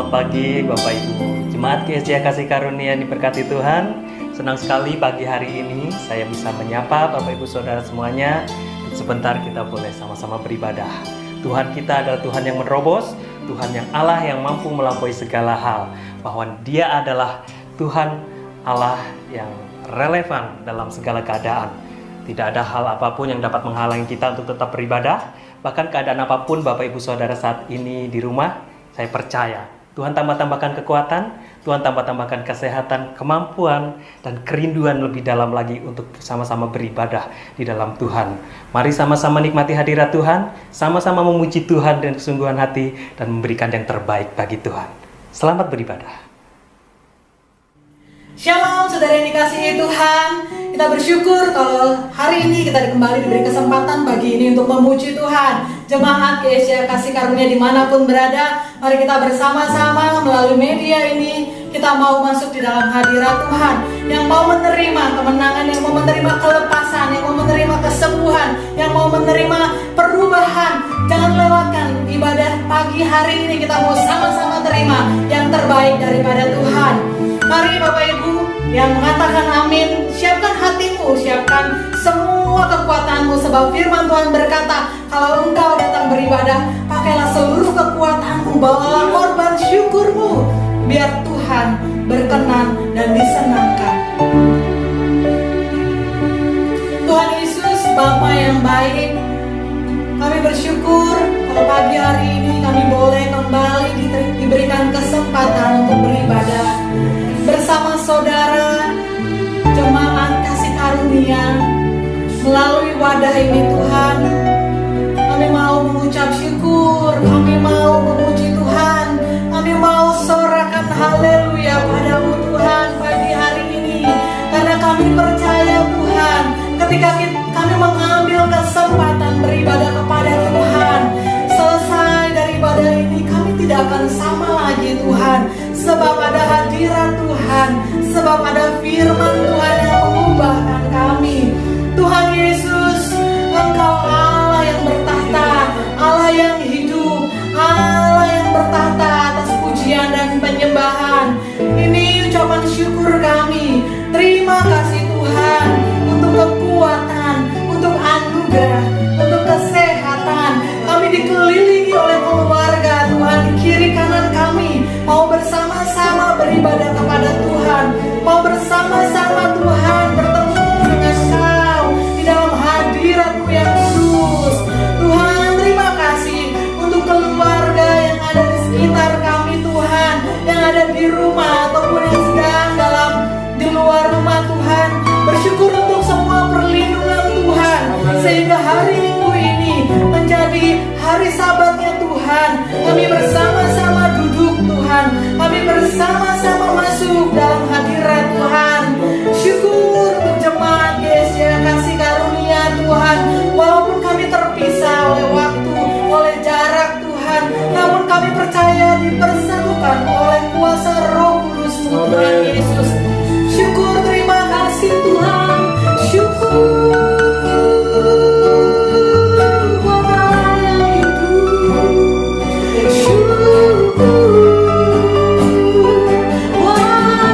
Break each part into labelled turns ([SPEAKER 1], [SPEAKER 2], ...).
[SPEAKER 1] Selamat pagi Bapak Ibu Jemaat GSJ Kasih Karunia yang diberkati Tuhan. Senang sekali pagi hari ini saya bisa menyapa Bapak Ibu Saudara semuanya. Sebentar kita boleh sama-sama beribadah. Tuhan kita adalah Tuhan yang menerobos, Tuhan yang Allah yang mampu melampaui segala hal. Bahwa Dia adalah Tuhan Allah yang relevan dalam segala keadaan. Tidak ada hal apapun yang dapat menghalangi kita untuk tetap beribadah. Bahkan keadaan apapun Bapak Ibu Saudara saat ini di rumah, saya percaya Tuhan tambah-tambahkan kekuatan, Tuhan tambah-tambahkan kesehatan, kemampuan, dan kerinduan lebih dalam lagi untuk sama-sama beribadah di dalam Tuhan. Mari sama-sama nikmati hadirat Tuhan, sama-sama memuji Tuhan dengan kesungguhan hati, dan memberikan yang terbaik bagi Tuhan. Selamat beribadah.
[SPEAKER 2] Shalom saudara yang dikasihi Tuhan. Kita bersyukur kalau hari ini kita kembali diberi kesempatan pagi ini untuk memuji Tuhan. Jemaat GSJ Kasih Karunia dimanapun berada, mari kita bersama-sama melalui media ini kita mau masuk di dalam hadirat Tuhan, yang mau menerima kemenangan, yang mau menerima kelepasan, yang mau menerima kesembuhan, yang mau menerima perubahan. Jangan lewatkan ibadah pagi hari ini, kita mau sama-sama terima yang terbaik daripada Tuhan. Mari Bapak Ibu yang mengatakan amin, siapkan hatimu, siapkan semua kekuatanmu, sebab firman Tuhan berkata, kalau engkau datang beribadah, pakailah seluruh kekuatanmu, bawalah korban syukurmu, biar Tuhan berkenan dan disenangkan. Tuhan Yesus, Bapa yang baik, kami bersyukur kalau pagi hari ini kami boleh kembali diberikan kesempatan untuk beribadah bersama saudara jemaat kasih karunia. Melalui wadah ini Tuhan, kami mau mengucap syukur, kami mau memuji Tuhan, kami mau sorakan haleluya padamu Tuhan pagi hari ini. Karena kami percaya Tuhan, ketika kami mengambil kesempatan beribadah kepada Tuhan, selesai dari ibadah ini kami tidak akan sama lagi Tuhan. Sebab ada hadirat Tuhan, sebab ada firman Tuhan yang mengubahkan kami. Tuhan Yesus, Engkau Allah yang bertahta, Allah yang hidup, Allah yang bertahta atas pujian dan penyembahan. Ini ucapan syukur kami. Terima kasih Tuhan untuk kekuatan, untuk anugerah, untuk kesehatan. Kami dikelilingi oleh keluarga Tuhan di kiri kanan kami. Mau bersama-sama beribadah kepada Tuhan, mau bersama-sama Tuhan bertemu dengan Kau di dalam hadirat-Mu yang kudus. Tuhan, terima kasih untuk keluarga yang ada di sekitar kami Tuhan, yang ada di rumah ataupun yang sedang di luar rumah Tuhan. Bersyukur untuk semua perlindungan Tuhan, sehingga hari Minggu ini menjadi hari Sabatnya Tuhan. Kami bersama-sama duduk Tuhan, kami bersama-sama masuk dalam hadirat Tuhan. Syukur untuk jemaat GSJ Kasih Karunia Tuhan. Walaupun kami terpisah oleh waktu, oleh jarak Tuhan, namun kami percaya dipersatukan oleh kuasa Roh Kudus Tuhan Yesus. Syukur, terima kasih Tuhan. Syukur. Syukur, wah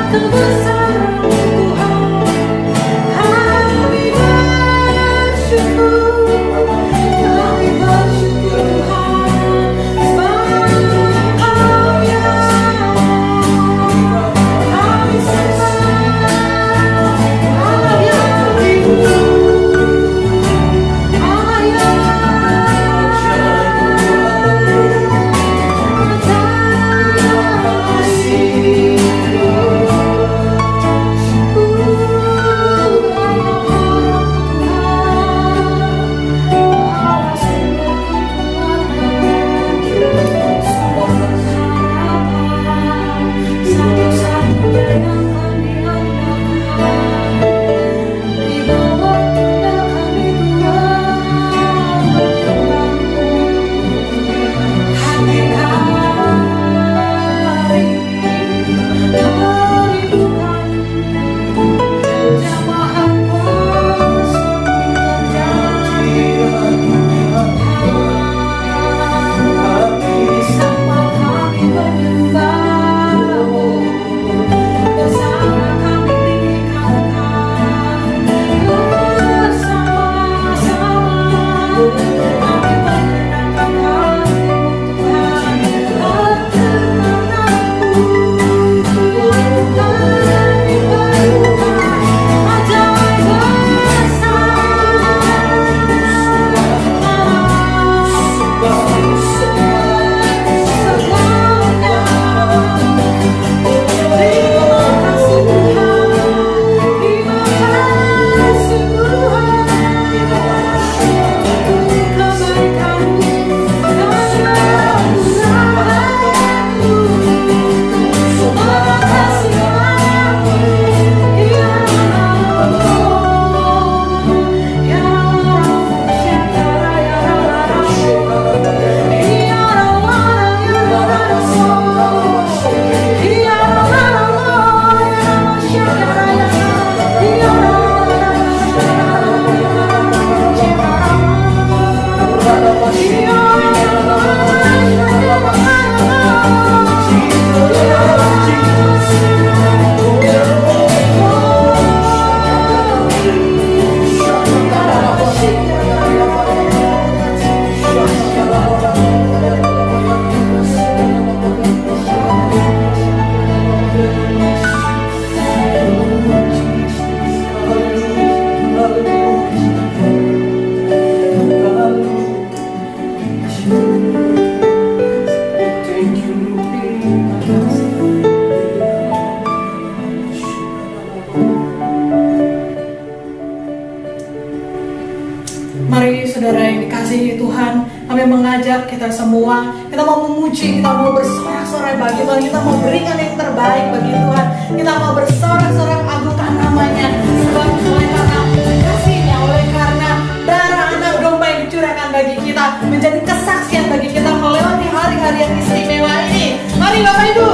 [SPEAKER 2] kasih Tuhan, kami mengajak kita semua, kita mau memuji, kita mau bersorak-sorai bagi Tuhan, kita mau berikan yang terbaik bagi Tuhan, kita mau bersorak-sorai agungkan namanya, sebab oleh karena kasihnya, oleh karena darah anak domba yang dicurahkan bagi kita, menjadi kesaksian bagi kita melewati hari-hari yang istimewa ini. Mari Bapak Ibu,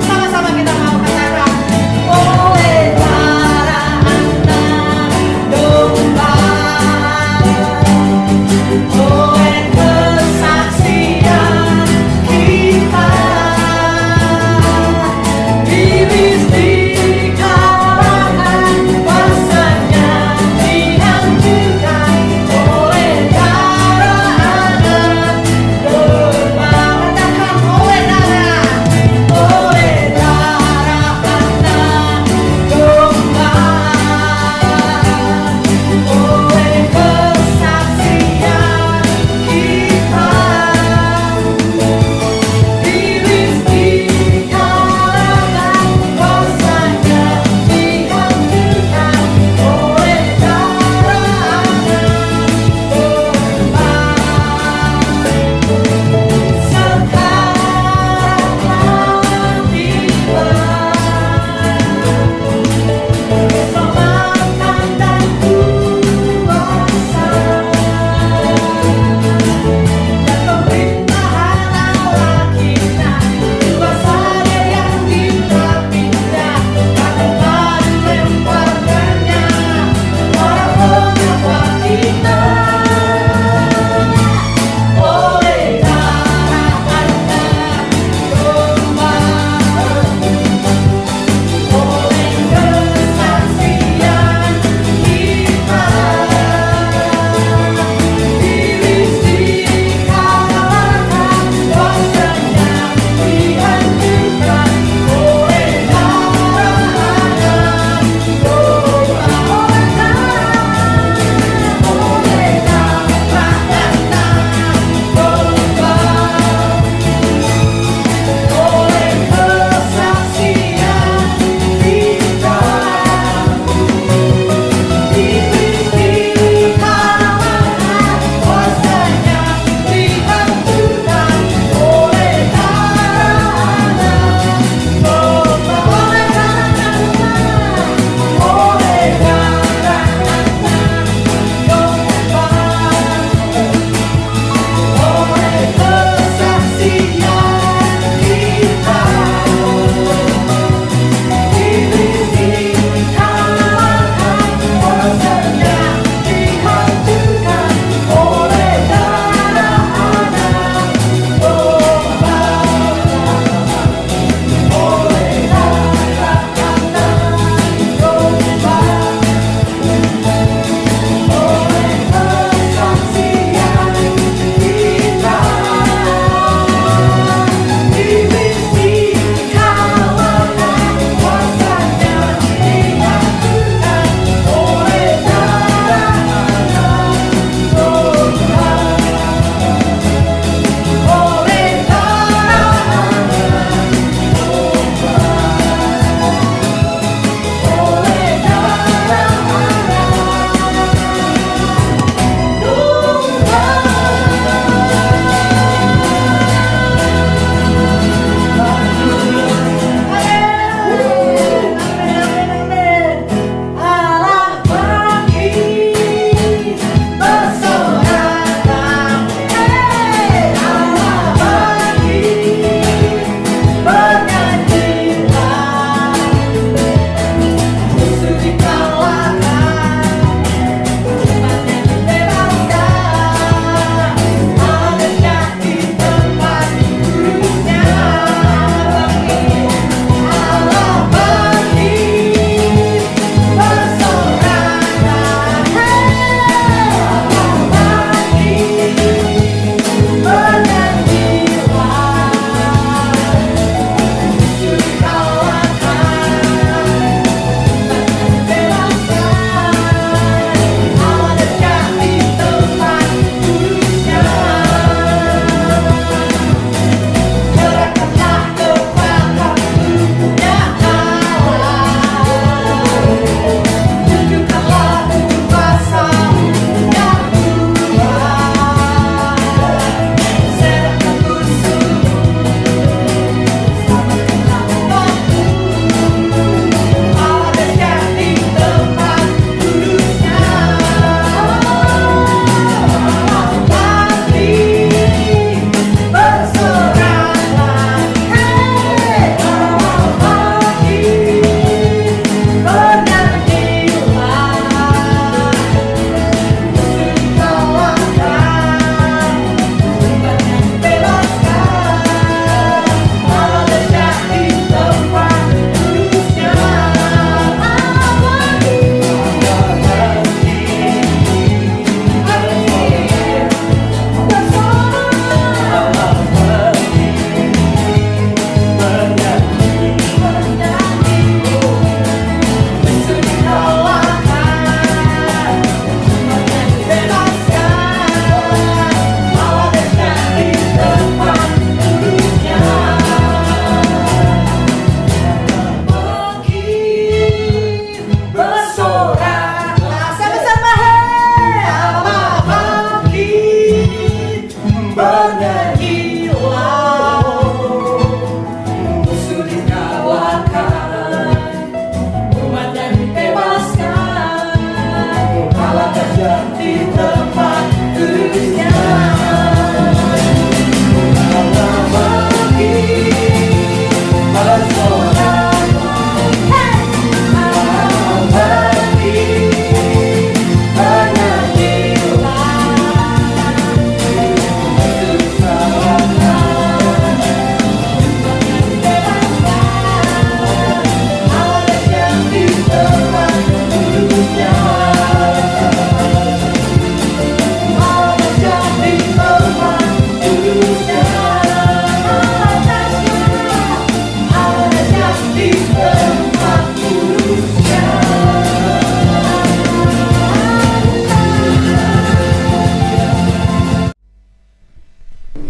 [SPEAKER 2] sama-sama kita mau katakan, oleh darah anak domba, oleh kesaksian kita, iris di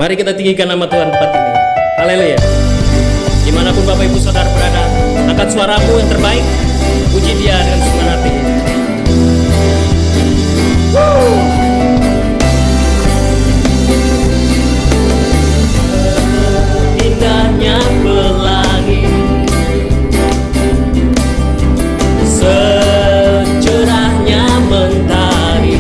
[SPEAKER 1] Mari kita tinggikan nama Tuhan tempat ini. Haleluya. Dimanapun Bapak Ibu Saudara berada, angkat suaramu yang terbaik, puji Dia dengan senang hati. Indahnya pelangi, secerahnya mentari,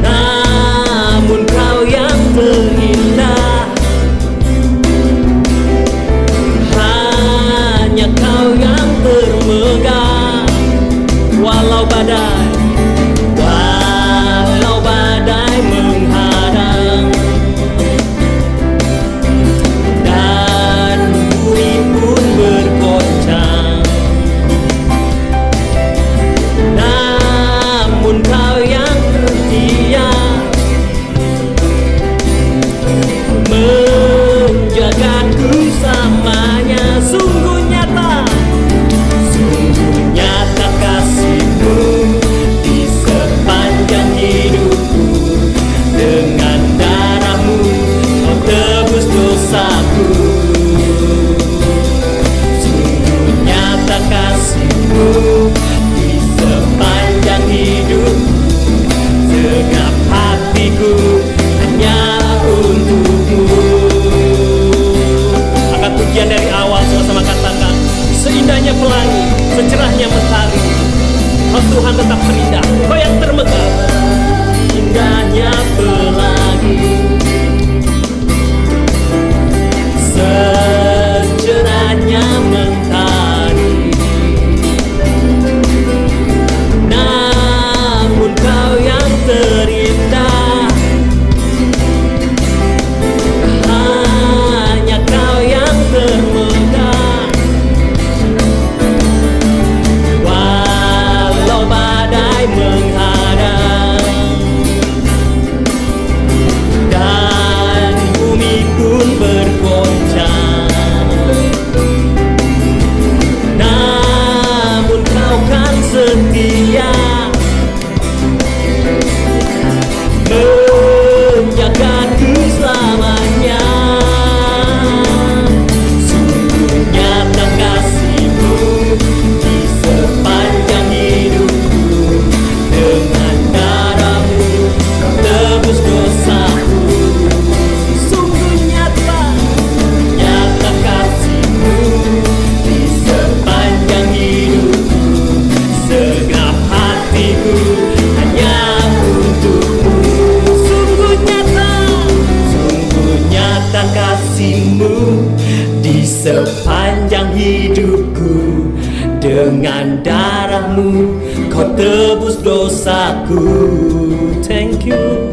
[SPEAKER 1] namun Kau yang terindah, hanya Kau yang termegah. Walau badai menghadang dan bumi pun bergoncang, namun Kau yang setia menjagaku selamanya. Sungguh nyata kasih-Mu di sepanjang hidupku. Dengan darah-Mu Kau tebus dosaku. Sungguh nyata kasih-Mu di sepanjang hidupku. Segenap hatiku hanya untuk-Mu. Angkat pujian dari awal, sama-sama katakan. Seindahnya pelangi, secerahnya mentari, Kau Tuhan tetap terindah, Kau yang termegah. Indahnya pelangi, secerahnya mentari, namun Kau yang terindah, hanya Kau yang termegah. Walau badai menghadang dan bumi pun bergoncang, namun Kau kan setia menjagaku selamanya. Sungguh nyata kasih-Mu di sepanjang hidupku. Dengan darah-Mu Kau tebus dosaku. Sungguh nyata kasih-Mu di sepanjang hidupku. Segenap hatiku hanya untuk-Mu. Sungguh nyata kasih-Mu di sepanjang hidupku. Dengan darah-Mu Kau tebus dosaku. Thank you.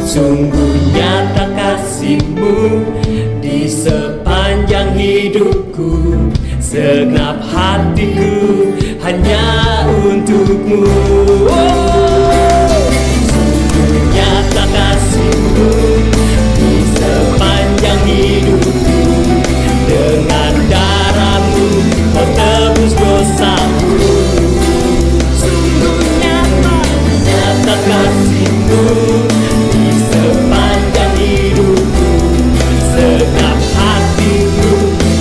[SPEAKER 1] Sungguh nyata kasih-Mu di sepanjang hidupku. Segenap hatiku hanya untuk-Mu. Sungguh nyata kasih-Mu di sepanjang hidupku. Dengan darah-Mu Kau tebus dosaku. Sungguh nyata kasih-Mu di sepanjang hidupku. Segenap hatiku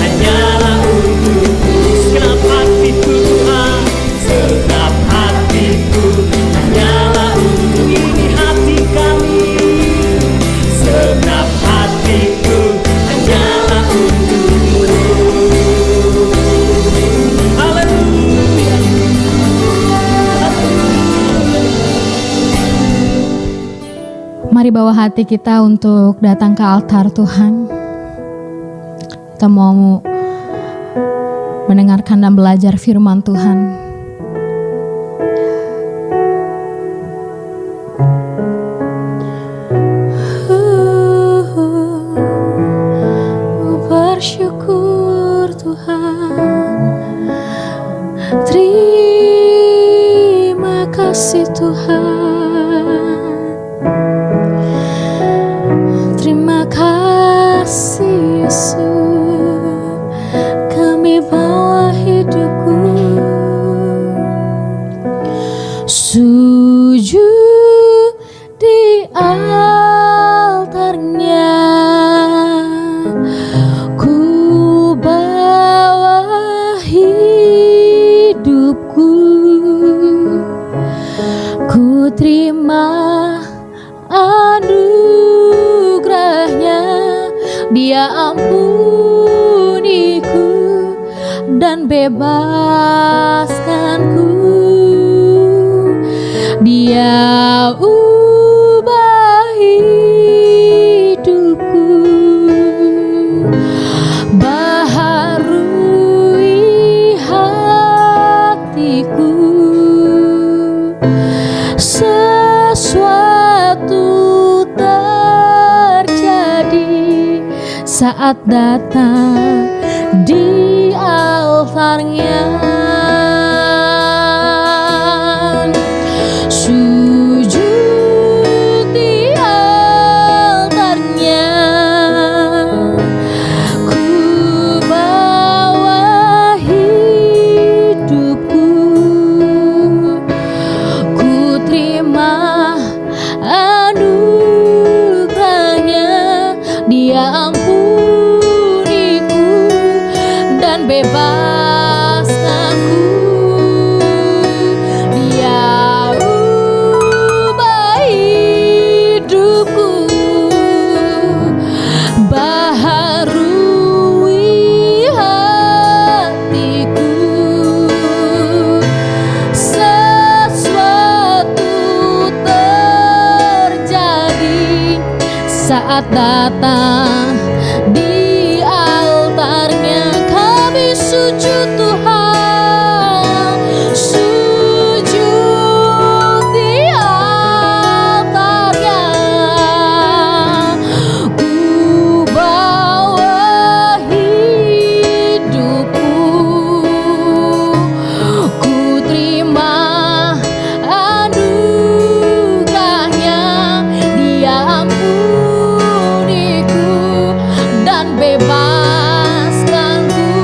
[SPEAKER 1] hanyalah untuk-Mu. Segenap hatiku Tuhan, segenap hatiku hanyalah untuk ini hati kami. Segenap hatiku hanyalah untuk-Mu. Haleluya.
[SPEAKER 3] Mari bawa hati kita untuk datang ke altar Tuhan. Kita mau mendengarkan dan belajar firman Tuhan. Bersyukur Tuhan, terima kasih Tuhan, terima kasih Yesus, kami bawa hidupku sujud di atas hidupku. Ku terima anugerahnya, Dia ampuniku dan bebaskanku. Dia ubah hidupku, baharui hatiku. Sesuatu terjadi saat datang di altarnya. Sujud di altarnya, ku bawa hidupku. Ku terima anugerahnya, Dia ampuniku dan bebaskanku. Dia ubah hidupku, baharui hatiku. Sesuatu terjadi saat datang di altarnya. Kami sujud Tuhan, sujud di altarnya. Ku bawa hidupku, ku terima anugerahnya, Dia ampuniku dan bebaskanku.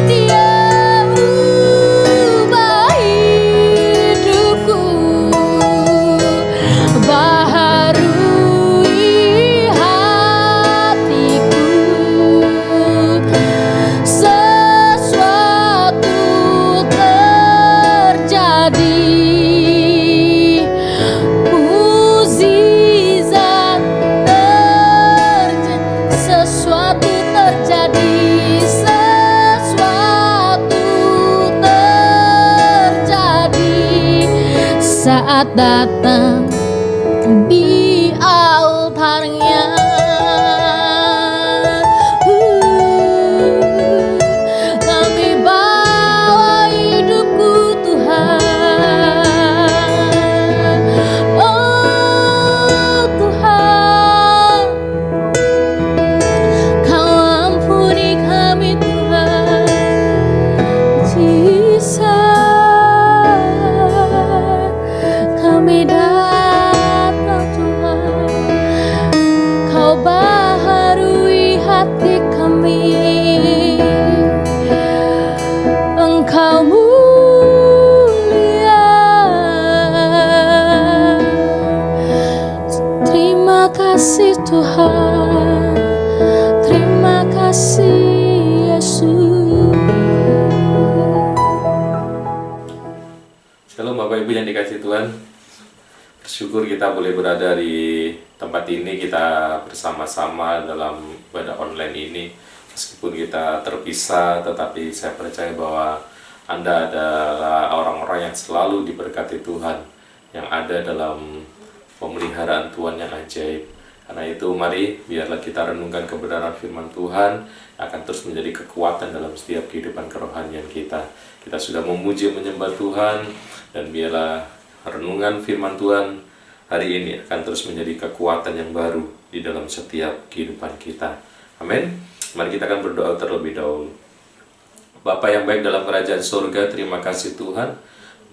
[SPEAKER 3] Dia ubah hidupku, baharui hatiku. Sesuatu terjadi, mukjizat terjadi. Sesuatu terjadi, sesuatu terjadi saat datang di altarnya. Kami bawa hidupku Tuhan. Oh Tuhan, Kau ampuni kami Tuhan. Jesus, kami datang Tuhan. Kau baharui hati kami. Engkau mulia. Terima kasih Tuhan, terima kasih Yesus.
[SPEAKER 4] Shalom Bapak Ibu yang dikasihi Tuhan. Bersyukur kita boleh berada di tempat ini, kita bersama-sama dalam ibadah online ini. Meskipun kita terpisah, tetapi saya percaya bahwa Anda adalah orang-orang yang selalu diberkati Tuhan, yang ada dalam pemeliharaan Tuhan yang ajaib. Karena itu mari biarlah kita renungkan kebenaran firman Tuhan, akan terus menjadi kekuatan dalam setiap kehidupan kerohanian kita. Kita sudah memuji menyembah Tuhan, dan biarlah renungan firman Tuhan hari ini akan terus menjadi kekuatan yang baru di dalam setiap kehidupan kita. Amin. Mari kita akan berdoa terlebih dahulu. Bapa yang baik dalam kerajaan surga, terima kasih Tuhan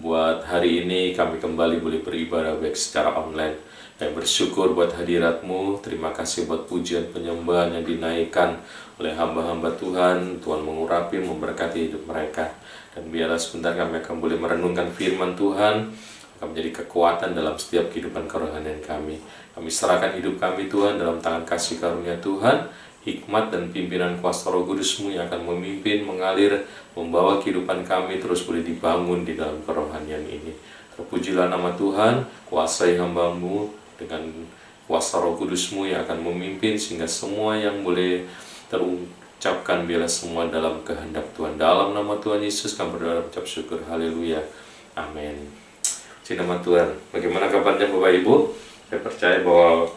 [SPEAKER 4] buat hari ini kami kembali boleh beribadah baik secara online. Kami bersyukur buat hadirat-Mu, terima kasih buat pujian penyembahan yang dinaikkan oleh hamba-hamba Tuhan. Tuhan mengurapi, memberkati hidup mereka. Dan biarlah sebentar kami akan boleh merenungkan firman Tuhan, akan menjadi kekuatan dalam setiap kehidupan kerohanian kami. Kami serahkan hidup kami Tuhan dalam tangan kasih karunia Tuhan, hikmat dan pimpinan kuasa Roh Kudus-Mu yang akan memimpin, mengalir, membawa kehidupan kami terus boleh dibangun di dalam kerohanian ini. Terpujilah nama Tuhan, kuasai hamba-Mu dengan kuasa Roh Kudus-Mu yang akan memimpin sehingga semua yang boleh terucapkan biarlah semua dalam kehendak Tuhan. Dalam nama Tuhan Yesus kami berdoa dan ucap syukur. Haleluya. Amin. Puji nama Tuhan. Bagaimana kabarnya Bapak Ibu? Saya percaya bahwa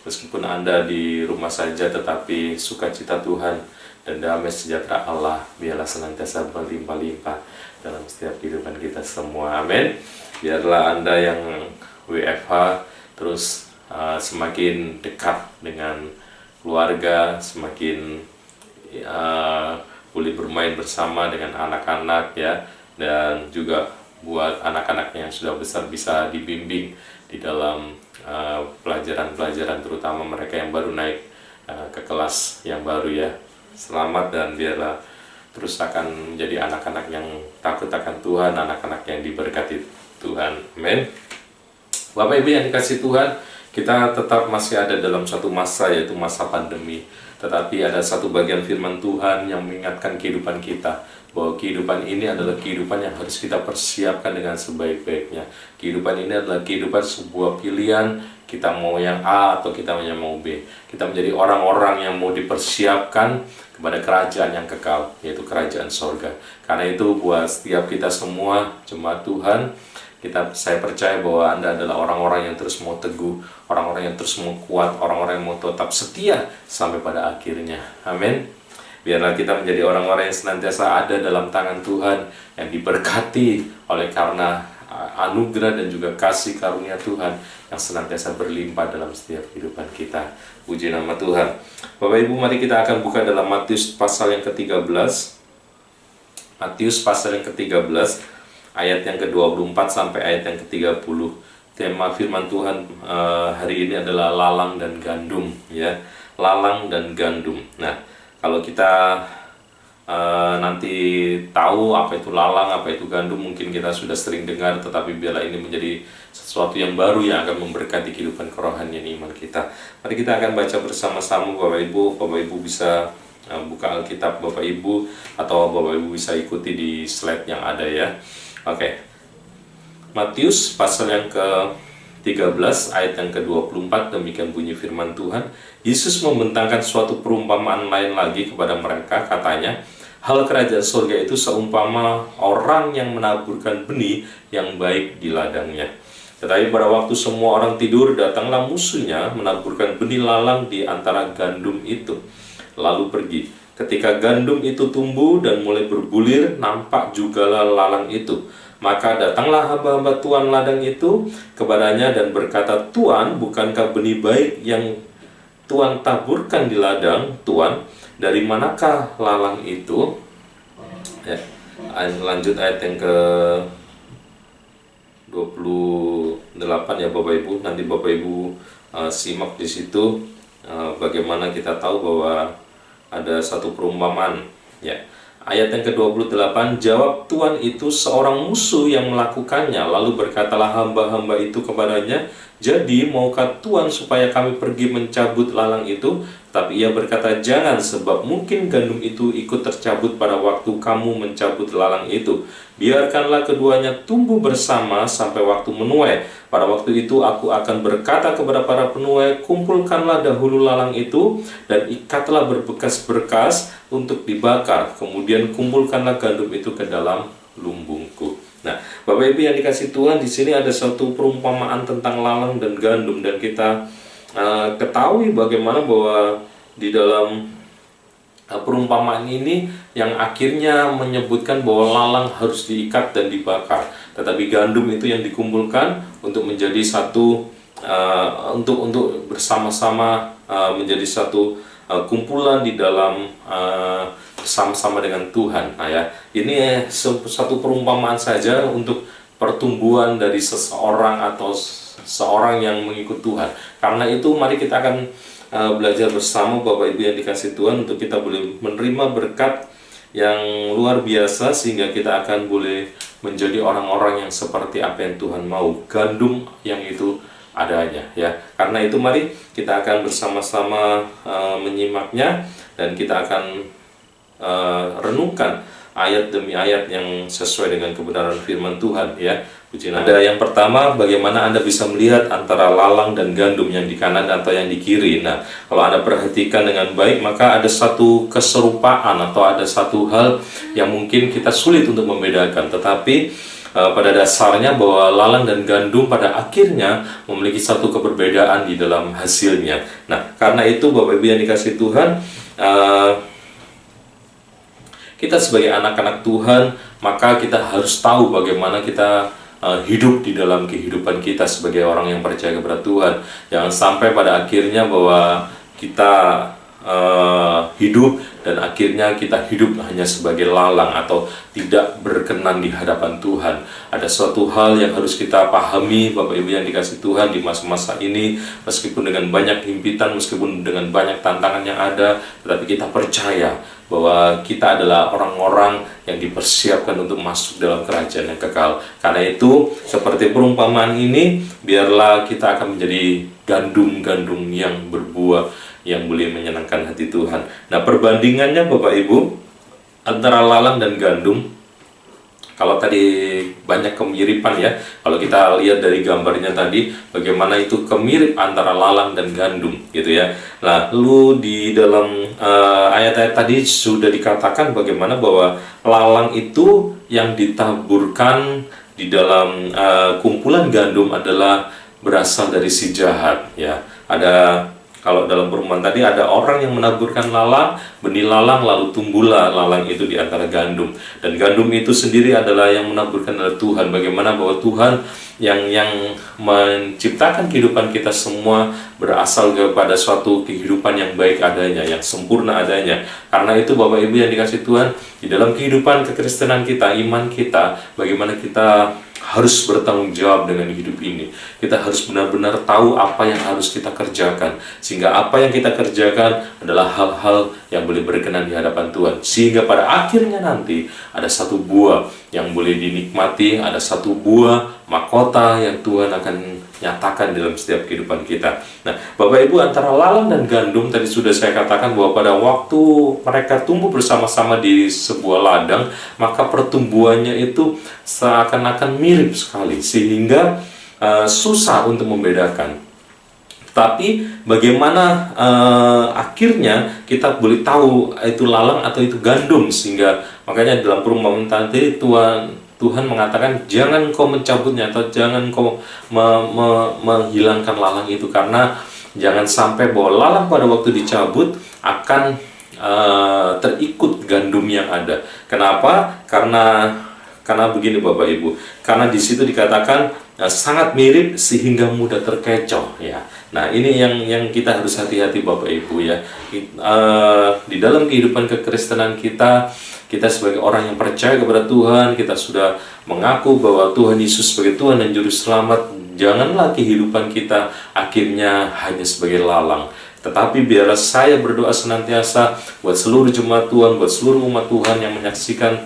[SPEAKER 4] meskipun Anda di rumah saja, tetapi sukacita Tuhan dan damai sejahtera Allah biarlah senantiasa berlimpah-limpah dalam setiap kehidupan kita semua. Amin. Biarlah Anda yang WFH terus semakin dekat dengan keluarga, semakin boleh bermain bersama dengan anak-anak ya, dan juga buat anak-anak yang sudah besar bisa dibimbing di dalam pelajaran-pelajaran, terutama mereka yang baru naik ke kelas yang baru ya. Selamat dan biarlah terus akan menjadi anak-anak yang takut akan Tuhan, anak-anak yang diberkati Tuhan. Amin. Bapak Ibu yang dikasihi Tuhan, kita tetap masih ada dalam satu masa, yaitu masa pandemi. Tetapi ada satu bagian firman Tuhan yang mengingatkan kehidupan kita bahwa kehidupan ini adalah kehidupan yang harus kita persiapkan dengan sebaik-baiknya. Kehidupan ini adalah kehidupan sebuah pilihan, kita mau yang A atau kita mau B. Kita menjadi orang-orang yang mau dipersiapkan kepada kerajaan yang kekal, yaitu kerajaan sorga. Karena itu buat setiap kita semua jemaat Tuhan, saya percaya bahwa Anda adalah orang-orang yang terus mau teguh, orang-orang yang terus mau kuat, orang-orang yang mau tetap setia sampai pada akhirnya. Amin. Biarlah kita menjadi orang-orang yang senantiasa ada dalam tangan Tuhan, yang diberkati oleh karena anugerah dan juga kasih karunia Tuhan yang senantiasa berlimpah dalam setiap kehidupan kita. Puji nama Tuhan. Bapak Ibu, mari kita akan buka dalam Matius pasal yang ke-13. Matius pasal yang ke-13 ayat yang ke-24 sampai ayat yang ke-30. Tema firman Tuhan hari ini adalah lalang dan gandum ya. Lalang dan gandum. Nah, kalau kita nanti tahu apa itu lalang, apa itu gandum, mungkin kita sudah sering dengar, tetapi biarlah ini menjadi sesuatu yang baru yang akan memberkati kehidupan kerohanian iman kita. Mari kita akan baca bersama-sama Bapak Ibu. Bapak Ibu bisa buka Alkitab Bapak Ibu, atau Bapak Ibu bisa ikuti di slide yang ada ya. Oke. Matius pasal yang ke-13 ayat yang ke-24, demikian bunyi firman Tuhan. Yesus membentangkan suatu perumpamaan lain lagi kepada mereka, katanya, hal kerajaan surga itu seumpama orang yang menaburkan benih yang baik di ladangnya. Tetapi pada waktu semua orang tidur, datanglah musuhnya menaburkan benih lalang di antara gandum itu, lalu pergi. Ketika gandum itu tumbuh dan mulai berbulir, nampak jugalah lalang itu. Maka datanglah hamba-hamba tuan ladang itu kepadanya dan berkata, Tuan, bukankah benih baik yang Tuan taburkan di ladang, Tuan? Dari manakah lalang itu? Ya, lanjut ayat yang ke-28 ya Bapak Ibu. Nanti Bapak Ibu simak di situ bagaimana kita tahu bahwa ada satu perumpamaan ya. Ayat yang ke-28, jawab Tuan itu seorang musuh yang melakukannya, lalu berkatalah hamba-hamba itu kepadanya, jadi maukah Tuan supaya kami pergi mencabut lalang itu? Tapi ia berkata, jangan, sebab mungkin gandum itu ikut tercabut pada waktu kamu mencabut lalang itu. Biarkanlah keduanya tumbuh bersama sampai waktu menuai. Pada waktu itu aku akan berkata kepada para penuai, kumpulkanlah dahulu lalang itu dan ikatlah berbekas-berkas untuk dibakar. Kemudian kumpulkanlah gandum itu ke dalam lumbungku. Nah, Bapak Ibu yang dikasih Tuhan, di sini ada satu perumpamaan tentang lalang dan gandum, dan kita ketahui bagaimana bahwa di dalam perumpamaan ini yang akhirnya menyebutkan bahwa lalang harus diikat dan dibakar, tetapi gandum itu yang dikumpulkan untuk menjadi satu untuk bersama-sama menjadi satu kumpulan di dalam bersama-sama dengan Tuhan. Nah ya, ini satu perumpamaan saja untuk pertumbuhan dari seseorang atau seorang yang mengikut Tuhan. Karena itu mari kita akan belajar bersama Bapak Ibu yang dikasih Tuhan, untuk kita boleh menerima berkat yang luar biasa, sehingga kita akan boleh menjadi orang-orang yang seperti apa yang Tuhan mau. Gandum yang itu adanya ya. Karena itu mari kita akan bersama-sama menyimaknya, dan kita akan renungkan ayat demi ayat yang sesuai dengan kebenaran firman Tuhan ya. Puji nama. Ada yang pertama, bagaimana Anda bisa melihat antara lalang dan gandum yang di kanan atau yang di kiri. Nah, kalau Anda perhatikan dengan baik, maka ada satu keserupaan atau ada satu hal yang mungkin kita sulit untuk membedakan. Tetapi pada dasarnya bahwa lalang dan gandum pada akhirnya memiliki satu keberbedaan di dalam hasilnya. Nah, karena itu Bapak Ibu yang dikasihi Tuhan, kita sebagai anak-anak Tuhan, maka kita harus tahu bagaimana kita hidup di dalam kehidupan kita sebagai orang yang percaya kepada Tuhan. Jangan sampai pada akhirnya bahwa kita hidup dan akhirnya kita hidup hanya sebagai lalang atau tidak berkenan di hadapan Tuhan. Ada suatu hal yang harus kita pahami Bapak Ibu yang dikasihi Tuhan di masa-masa ini, meskipun dengan banyak himpitan, meskipun dengan banyak tantangan yang ada, tetapi kita percaya bahwa kita adalah orang-orang yang dipersiapkan untuk masuk dalam kerajaan yang kekal. Karena itu, seperti perumpamaan ini, biarlah kita akan menjadi gandum-gandum yang berbuah, yang boleh menyenangkan hati Tuhan. Nah, perbandingannya Bapak Ibu antara lalang dan gandum, kalau tadi banyak kemiripan ya, kalau kita lihat dari gambarnya tadi, bagaimana itu kemirip antara lalang dan gandum gitu ya. Lalu di dalam ayat-ayat tadi sudah dikatakan bagaimana bahwa lalang itu yang ditaburkan di dalam kumpulan gandum adalah berasal dari si jahat ya. Kalau dalam perumpamaan tadi ada orang yang menaburkan lalang, benih lalang, lalu tumbuhlah lalang itu di antara gandum. Dan gandum itu sendiri adalah yang menaburkan adalah Tuhan. Bagaimana bahwa Tuhan yang menciptakan kehidupan kita semua berasal kepada suatu kehidupan yang baik adanya, yang sempurna adanya. Karena itu Bapak Ibu yang dikasihi Tuhan, di dalam kehidupan kekristenan kita, iman kita, bagaimana kita harus bertanggung jawab dengan hidup ini. Kita harus benar-benar tahu apa yang harus kita kerjakan, sehingga apa yang kita kerjakan adalah hal-hal yang boleh berkenan di hadapan Tuhan, sehingga pada akhirnya nanti ada satu buah yang boleh dinikmati, ada satu buah mahkota yang Tuhan akan nyatakan dalam setiap kehidupan kita. Nah, Bapak Ibu, antara lalang dan gandum tadi sudah saya katakan bahwa pada waktu mereka tumbuh bersama-sama di sebuah ladang, maka pertumbuhannya itu seakan-akan mirip sekali, sehingga susah untuk membedakan. Tapi bagaimana akhirnya kita boleh tahu itu lalang atau itu gandum, sehingga makanya dalam perumpamaan tadi Tuhan mengatakan jangan kau mencabutnya atau jangan kau menghilangkan lalang itu, karena jangan sampai bahwa lalang pada waktu dicabut akan terikut gandum yang ada. Kenapa? Karena begini Bapak Ibu, karena di situ dikatakan sangat mirip sehingga mudah terkecoh ya. Nah, ini yang kita harus hati-hati Bapak Ibu ya. Di dalam kehidupan kekristenan kita sebagai orang yang percaya kepada Tuhan, kita sudah mengaku bahwa Tuhan Yesus sebagai Tuhan dan Juru Selamat. Janganlah kehidupan kita akhirnya hanya sebagai lalang, tetapi biarlah saya berdoa senantiasa buat seluruh jemaat Tuhan, buat seluruh umat Tuhan yang menyaksikan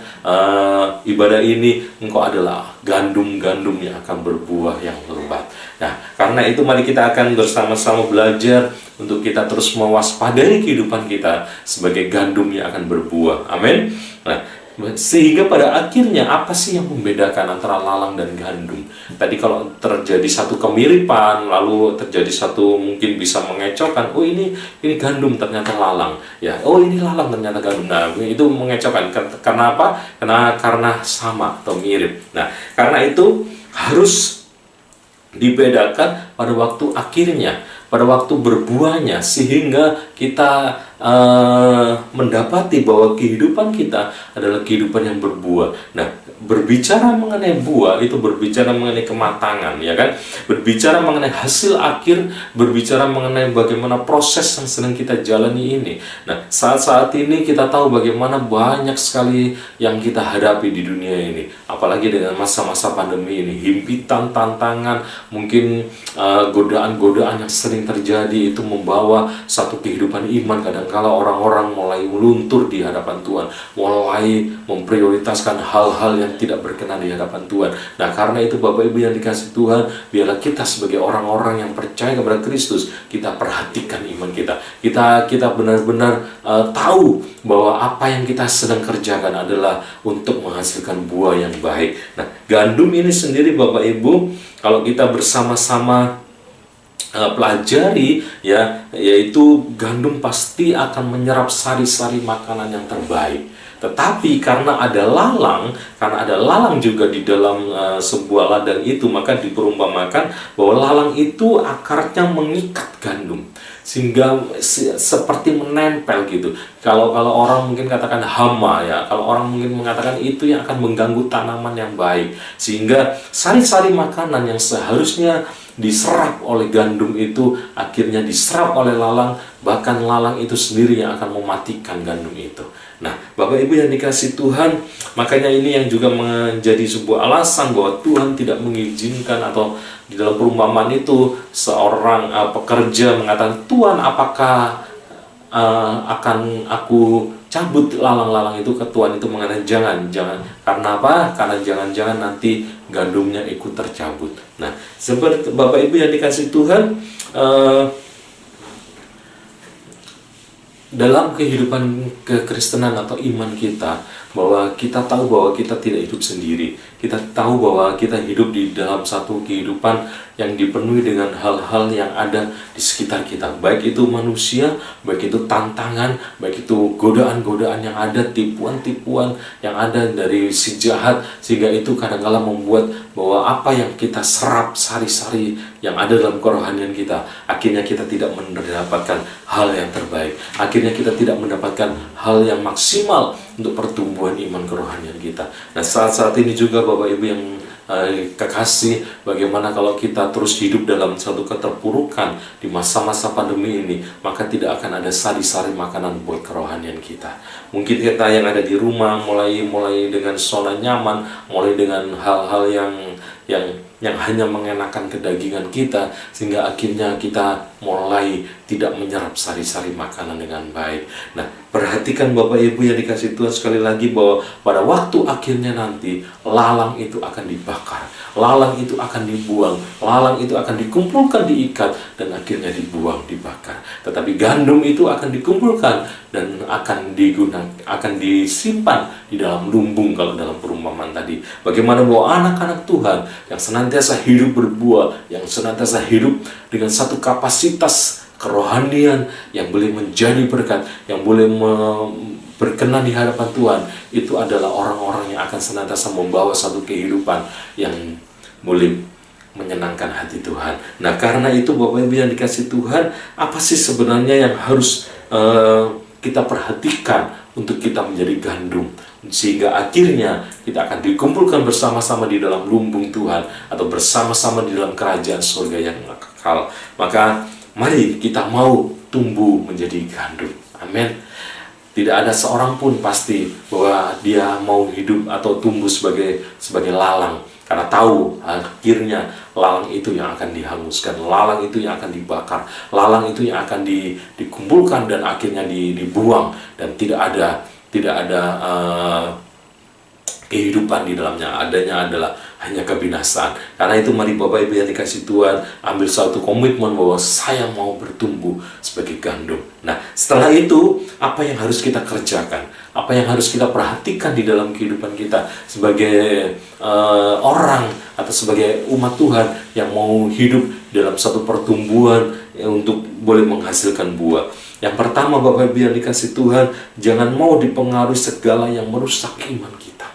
[SPEAKER 4] ibadah ini, engkau adalah gandum-gandum yang akan berbuah yang lebat. Nah, karena itu mari kita akan bersama-sama belajar untuk kita terus mewaspadai kehidupan kita sebagai gandum yang akan berbuah. Amin. Nah, sehingga pada akhirnya apa sih yang membedakan antara lalang dan gandum? Tadi kalau terjadi satu kemiripan, lalu terjadi satu mungkin bisa mengecohkan, oh ini gandum ternyata lalang, ya, oh ini lalang ternyata gandum. Nah, itu mengecohkan. Karena apa? Karena sama atau mirip. Nah, karena itu harus dibedakan pada waktu akhirnya, pada waktu berbuahnya, sehingga kita mendapati bahwa kehidupan kita adalah kehidupan yang berbuah. Nah, berbicara mengenai buah itu berbicara mengenai kematangan, ya kan? Berbicara mengenai hasil akhir, berbicara mengenai bagaimana proses yang sedang kita jalani ini. Nah, saat-saat ini kita tahu bagaimana banyak sekali yang kita hadapi di dunia ini, apalagi dengan masa-masa pandemi ini, himpitan, tantangan, mungkin godaan-godaan yang sering terjadi itu membawa satu kehidupan iman kadang-kadang kadangkala orang-orang mulai luntur di hadapan Tuhan, mulai memprioritaskan hal-hal yang tidak berkenan di hadapan Tuhan. Nah, karena itu Bapak Ibu yang dikasih Tuhan, biarlah kita sebagai orang-orang yang percaya kepada Kristus, kita perhatikan iman kita. Kita benar-benar tahu bahwa apa yang kita sedang kerjakan adalah untuk menghasilkan buah yang baik. Nah, gandum ini sendiri Bapak Ibu, kalau kita bersama-sama pelajari ya, yaitu gandum pasti akan menyerap sari-sari makanan yang terbaik. Tetapi karena ada lalang juga di dalam sebuah ladang itu, maka diperumpamakan bahwa lalang itu akarnya mengikat gandum sehingga seperti menempel gitu. Kalau orang mungkin katakan hama ya, kalau orang mungkin mengatakan itu yang akan mengganggu tanaman yang baik, sehingga sari-sari makanan yang seharusnya diserap oleh gandum itu akhirnya diserap oleh lalang, bahkan lalang itu sendiri yang akan mematikan gandum itu. Nah, Bapak Ibu yang dikasih Tuhan, makanya ini yang juga menjadi sebuah alasan bahwa Tuhan tidak mengizinkan, atau di dalam perumpamaan itu seorang pekerja mengatakan, Tuhan apakah akan aku cabut lalang-lalang itu? Ke Tuhan itu mengatakan jangan. Karena apa? Karena jangan-jangan nanti gandumnya ikut tercabut. Nah, seperti Bapak Ibu yang dikasih Tuhan, dalam kehidupan kekristenan atau iman kita, bahwa kita tahu bahwa kita tidak hidup sendiri. Kita tahu bahwa kita hidup di dalam satu kehidupan yang dipenuhi dengan hal-hal yang ada di sekitar kita. Baik itu manusia, baik itu tantangan, baik itu godaan-godaan yang ada, tipuan-tipuan yang ada dari si jahat, sehingga itu kadang-kala membuat bahwa apa yang kita serap, sari-sari yang ada dalam kerohanian kita, akhirnya kita tidak mendapatkan hal yang terbaik. Akhirnya kita tidak mendapatkan hal yang maksimal untuk pertumbuhan iman kerohanian kita. Nah, saat-saat ini juga Bapak Ibu yang kekasih, bagaimana kalau kita terus hidup dalam satu keterpurukan di masa-masa pandemi ini, maka tidak akan ada sari-sari makanan buat kerohanian kita. Mungkin kita yang ada di rumah mulai dengan zona nyaman, mulai dengan hal-hal yang hanya mengenakan kedagingan kita, sehingga akhirnya kita mulai tidak menyerap sari-sari makanan dengan baik. Nah, perhatikan Bapak Ibu yang dikasih Tuhan, sekali lagi bahwa pada waktu akhirnya nanti lalang itu akan dibakar, lalang itu akan dibuang, lalang itu akan dikumpulkan, diikat, dan akhirnya dibuang, dibakar. Tetapi gandum itu akan dikumpulkan dan akan disimpan di dalam lumbung, kalau dalam perumpamaan tadi. Bagaimana bahwa anak-anak Tuhan yang senantiasa hidup berbuah, yang senantiasa hidup dengan satu kapasitas kerohanian yang boleh menjadi berkat, yang boleh berkenan di hadapan Tuhan, itu adalah orang-orang yang akan senantiasa membawa satu kehidupan yang boleh menyenangkan hati Tuhan. Nah, karena itu Bapak Ibu yang dikasih Tuhan, apa sih sebenarnya yang harus kita perhatikan untuk kita menjadi gandum, sehingga akhirnya kita akan dikumpulkan bersama-sama di dalam lumbung Tuhan, atau bersama-sama di dalam kerajaan surga yang kekal. Maka mari kita mau tumbuh menjadi gandum. Amin. Tidak ada seorang pun pasti bahwa dia mau hidup atau tumbuh sebagai lalang, karena tahu akhirnya lalang itu yang akan dihanguskan, lalang itu yang akan dibakar, lalang itu yang akan dikumpulkan dan akhirnya dibuang, dan tidak ada kehidupan di dalamnya. Adanya adalah hanya kebinasaan. Karena itu mari Bapak Ibu yang dikasih Tuhan, ambil suatu komitmen bahwa saya mau bertumbuh sebagai gandum. Nah, setelah itu apa yang harus kita kerjakan? Apa yang harus kita perhatikan di dalam kehidupan kita sebagai orang atau sebagai umat Tuhan yang mau hidup dalam satu pertumbuhan untuk boleh menghasilkan buah? Yang pertama Bapak Ibu yang dikasih Tuhan, jangan mau dipengaruhi segala yang merusak iman kita.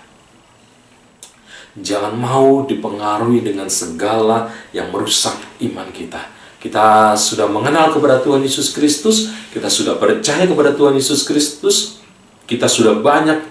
[SPEAKER 4] Jangan mau dipengaruhi dengan segala yang merusak iman kita. Kita sudah mengenal kepada Tuhan Yesus Kristus, kita sudah percaya kepada Tuhan Yesus Kristus, kita sudah banyak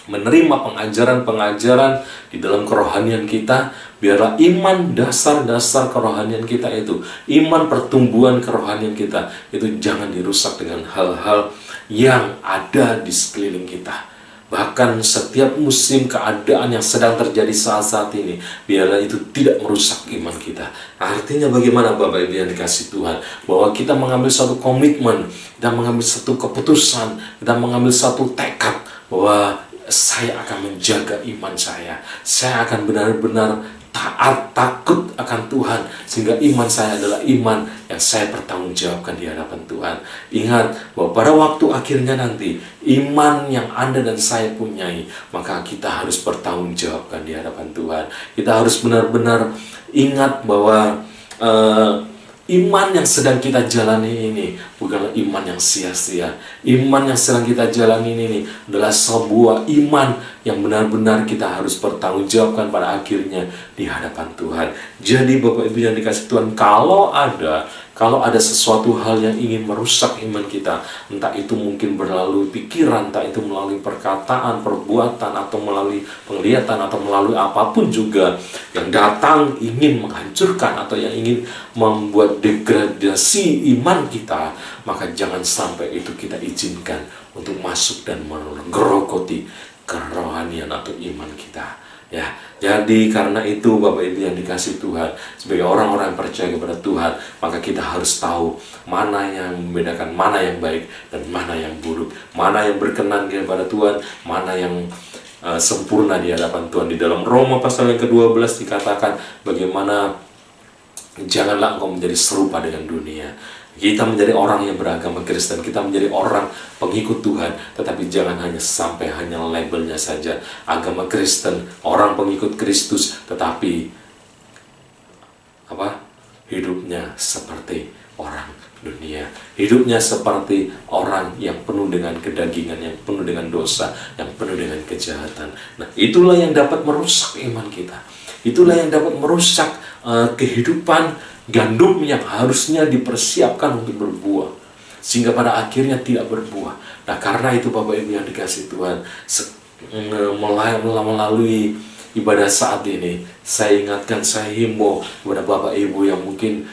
[SPEAKER 4] menerima pengajaran-pengajaran di dalam kerohanian kita. Biarlah iman, dasar-dasar kerohanian kita itu, iman pertumbuhan kerohanian kita itu jangan dirusak dengan hal-hal yang ada di sekeliling kita. Bahkan setiap musim keadaan yang sedang terjadi saat-saat ini, biarlah itu tidak merusak iman kita. Artinya bagaimana Bapak Ibu yang dikasih Tuhan? Bahwa kita mengambil satu komitmen, kita mengambil satu keputusan, kita mengambil satu tekad bahwa saya akan menjaga iman saya. Saya akan benar-benar taat, takut akan Tuhan, sehingga iman saya adalah iman yang saya pertanggungjawabkan di hadapan Tuhan. Ingat bahwa pada waktu akhirnya nanti, iman yang Anda dan saya punyai, maka kita harus bertanggungjawabkan di hadapan Tuhan. Kita harus benar-benar ingat bahwa iman yang sedang kita jalani ini bukanlah iman yang sia-sia. Iman yang sedang kita jalani ini adalah sebuah iman yang benar-benar kita harus bertanggungjawabkan pada akhirnya di hadapan Tuhan. Jadi Bapak Ibu yang dikasih Tuhan, kalau ada sesuatu hal yang ingin merusak iman kita, entah itu mungkin melalui pikiran, entah itu melalui perkataan, perbuatan, atau melalui penglihatan, atau melalui apapun juga yang datang ingin menghancurkan atau yang ingin membuat degradasi iman kita, maka jangan sampai itu kita izinkan untuk masuk dan menggerogoti kerohanian atau iman kita. Ya, jadi karena itu Bapak Ibu yang dikasih Tuhan, sebagai orang-orang yang percaya kepada Tuhan, maka kita harus tahu mana yang membedakan mana yang baik dan mana yang buruk, mana yang berkenan kepada Tuhan, mana yang sempurna di hadapan Tuhan. Di dalam Roma pasal yang ke-12 dikatakan bagaimana janganlah engkau menjadi serupa dengan dunia. Kita menjadi orang yang beragama Kristen, kita menjadi orang pengikut Tuhan, tetapi jangan hanya sampai hanya labelnya saja agama Kristen, orang pengikut Kristus, tetapi hidupnya seperti orang dunia, hidupnya seperti orang yang penuh dengan kedagingan, yang penuh dengan dosa, yang penuh dengan kejahatan. Nah, itulah yang dapat merusak iman kita. Itulah yang dapat merusak kehidupan gandum yang harusnya dipersiapkan untuk berbuah, sehingga pada akhirnya tidak berbuah. Nah, karena itu Bapak Ibu yang dikasih Tuhan, melalui ibadah saat ini, saya ingatkan, saya himbau kepada Bapak Ibu yang mungkin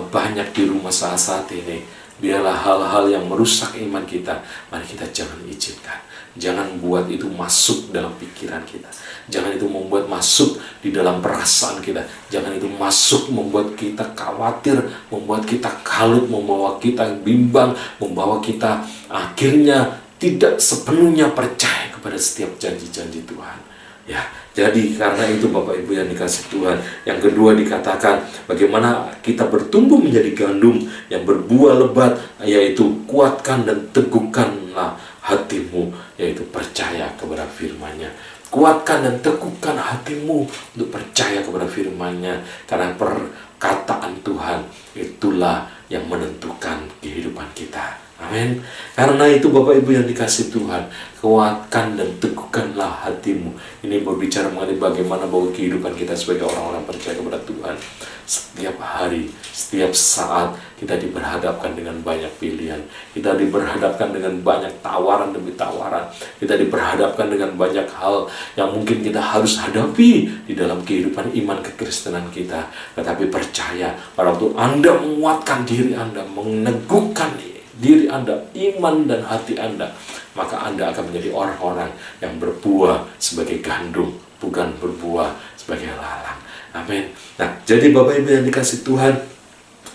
[SPEAKER 4] banyak di rumah saat ini, biarlah hal-hal yang merusak iman kita, mari kita jangan izinkan. Jangan buat itu masuk dalam pikiran kita. Jangan itu membuat masuk di dalam perasaan kita. Jangan itu masuk membuat kita khawatir, membuat kita kalut, membawa kita bimbang, membawa kita akhirnya tidak sepenuhnya percaya kepada setiap janji-janji Tuhan. Ya, jadi karena itu Bapak Ibu yang dikasih Tuhan, yang kedua dikatakan bagaimana kita bertumbuh menjadi gandum yang berbuah lebat, yaitu kuatkan dan teguhkanlah hatimu, yaitu percaya kepada firman-Nya. Kuatkan dan teguhkan hatimu untuk percaya kepada firman-Nya, karena perkataan Tuhan itulah yang menentukan kehidupan kita. Amin. Karena itu Bapak Ibu yang dikasih Tuhan, kuatkan dan teguhkanlah hatimu. Ini berbicara mengenai bagaimana bahwa kehidupan kita sebagai orang-orang percaya kepada Tuhan, setiap hari, setiap saat kita diperhadapkan dengan banyak pilihan. Kita diperhadapkan dengan banyak tawaran demi tawaran. Kita diperhadapkan dengan banyak hal yang mungkin kita harus hadapi di dalam kehidupan iman kekristenan kita. Tetapi percaya, pada waktu Anda menguatkan diri Anda, meneguhkan diri Anda, iman dan hati Anda, maka Anda akan menjadi orang-orang yang berbuah sebagai gandum, bukan berbuah sebagai lalang. Amin. Nah, jadi Bapak Ibu yang dikasih Tuhan,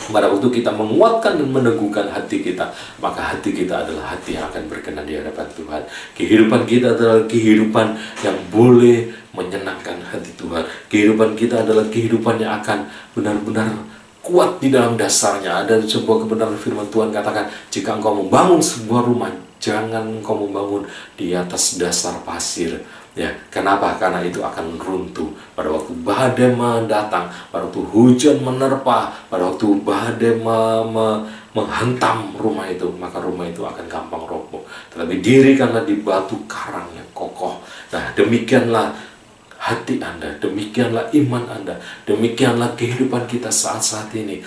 [SPEAKER 4] pada waktu kita menguatkan dan meneguhkan hati kita, maka hati kita adalah hati yang akan berkenan di hadapan Tuhan. Kehidupan kita adalah kehidupan yang boleh menyenangkan hati Tuhan. Kehidupan kita adalah kehidupan yang akan benar-benar kuat di dalam dasarnya. Ada sebuah kebenaran firman Tuhan katakan, jika engkau membangun sebuah rumah, jangan engkau membangun di atas dasar pasir. Ya, kenapa? Karena itu akan runtuh pada waktu badai mendatang, pada waktu hujan menerpa, pada waktu badai menghantam rumah itu, maka rumah itu akan gampang roboh. Tetapi dirikanlah di batu karang yang kokoh. Nah, demikianlah hati Anda, demikianlah iman Anda, demikianlah kehidupan kita saat-saat ini.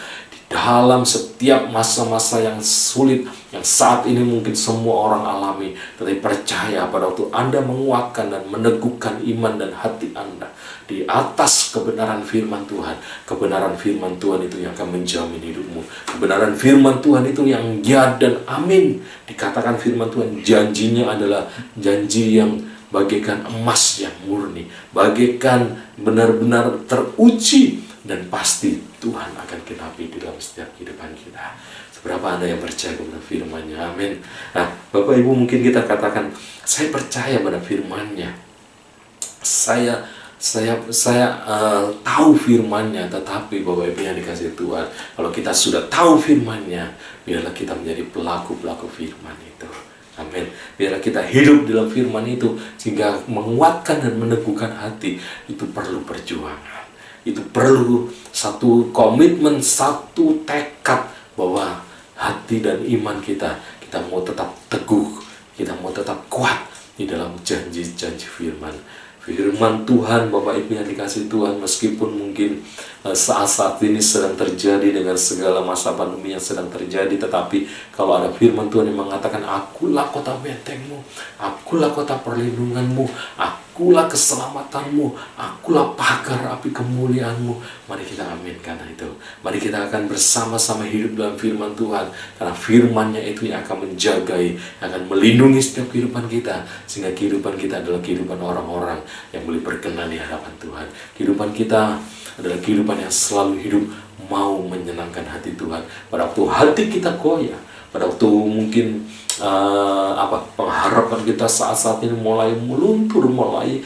[SPEAKER 4] dalam setiap masa-masa yang sulit yang saat ini mungkin semua orang alami, tetapi percaya pada waktu Anda menguatkan dan meneguhkan iman dan hati Anda di atas kebenaran firman Tuhan, kebenaran firman Tuhan itu yang akan menjamin hidupmu. Kebenaran firman Tuhan itu yang ya dan amin. Dikatakan firman Tuhan, janjinya adalah janji yang bagaikan emas yang murni, bagaikan benar-benar teruji, dan pasti Tuhan akan genapi di dalam setiap kehidupan kita. Seberapa Anda yang percaya kepada firman-Nya? Amin. Nah, Bapak Ibu, mungkin kita katakan, saya percaya pada firman-Nya. Saya tahu firman-Nya, tetapi Bapak Ibu yang dikasihi Tuhan, kalau kita sudah tahu firman-Nya, biarlah kita menjadi pelaku-pelaku firman itu. Amin. Biarlah kita hidup dalam firman itu, sehingga menguatkan dan meneguhkan hati itu perlu perjuangan. Itu perlu satu komitmen, satu tekad bahwa hati dan iman kita mau tetap teguh, kita mau tetap kuat di dalam janji-janji firman. Firman Tuhan, Bapak Ibu yang dikasihi Tuhan, meskipun mungkin saat-saat ini sedang terjadi dengan segala masa pandemi yang sedang terjadi, tetapi kalau ada firman Tuhan yang mengatakan, akulah kota bentengmu, akulah kota perlindunganmu, akulah keselamatanmu, akulah pagar api kemuliaanmu. Mari kita aminkan itu. Mari kita akan bersama-sama hidup dalam firman Tuhan, karena firman-Nya itu yang akan menjagai, yang akan melindungi setiap kehidupan kita, sehingga kehidupan kita adalah kehidupan orang-orang yang boleh berkenan di hadapan Tuhan. Kehidupan kita adalah kehidupan yang selalu hidup mau menyenangkan hati Tuhan. Pada waktu hati kita goyah, pada waktu mungkin pengharapan kita saat-saat ini mulai meluntur, mulai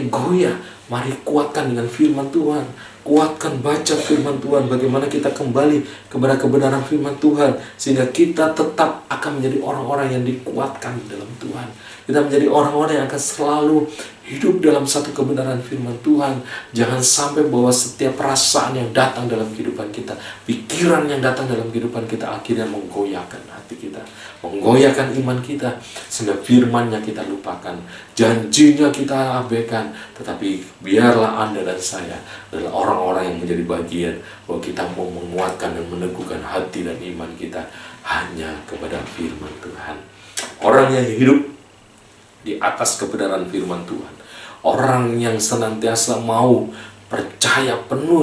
[SPEAKER 4] goyah, mari kuatkan dengan firman Tuhan. Kuatkan baca firman Tuhan, bagaimana kita kembali kepada kebenaran firman Tuhan, sehingga kita tetap akan menjadi orang-orang yang dikuatkan di dalam Tuhan. Kita menjadi orang-orang yang akan selalu hidup dalam satu kebenaran firman Tuhan. Jangan sampai bahwa setiap perasaan yang datang dalam kehidupan kita, pikiran yang datang dalam kehidupan kita, akhirnya menggoyahkan hati kita, menggoyahkan iman kita, sehingga firman-Nya kita lupakan, janjinya kita abaikan. Tetapi biarlah Anda dan saya adalah orang-orang yang menjadi bagian bahwa kita mau menguatkan dan meneguhkan hati dan iman kita hanya kepada firman Tuhan. Orang yang hidup di atas kebenaran firman Tuhan, orang yang senantiasa mau percaya penuh,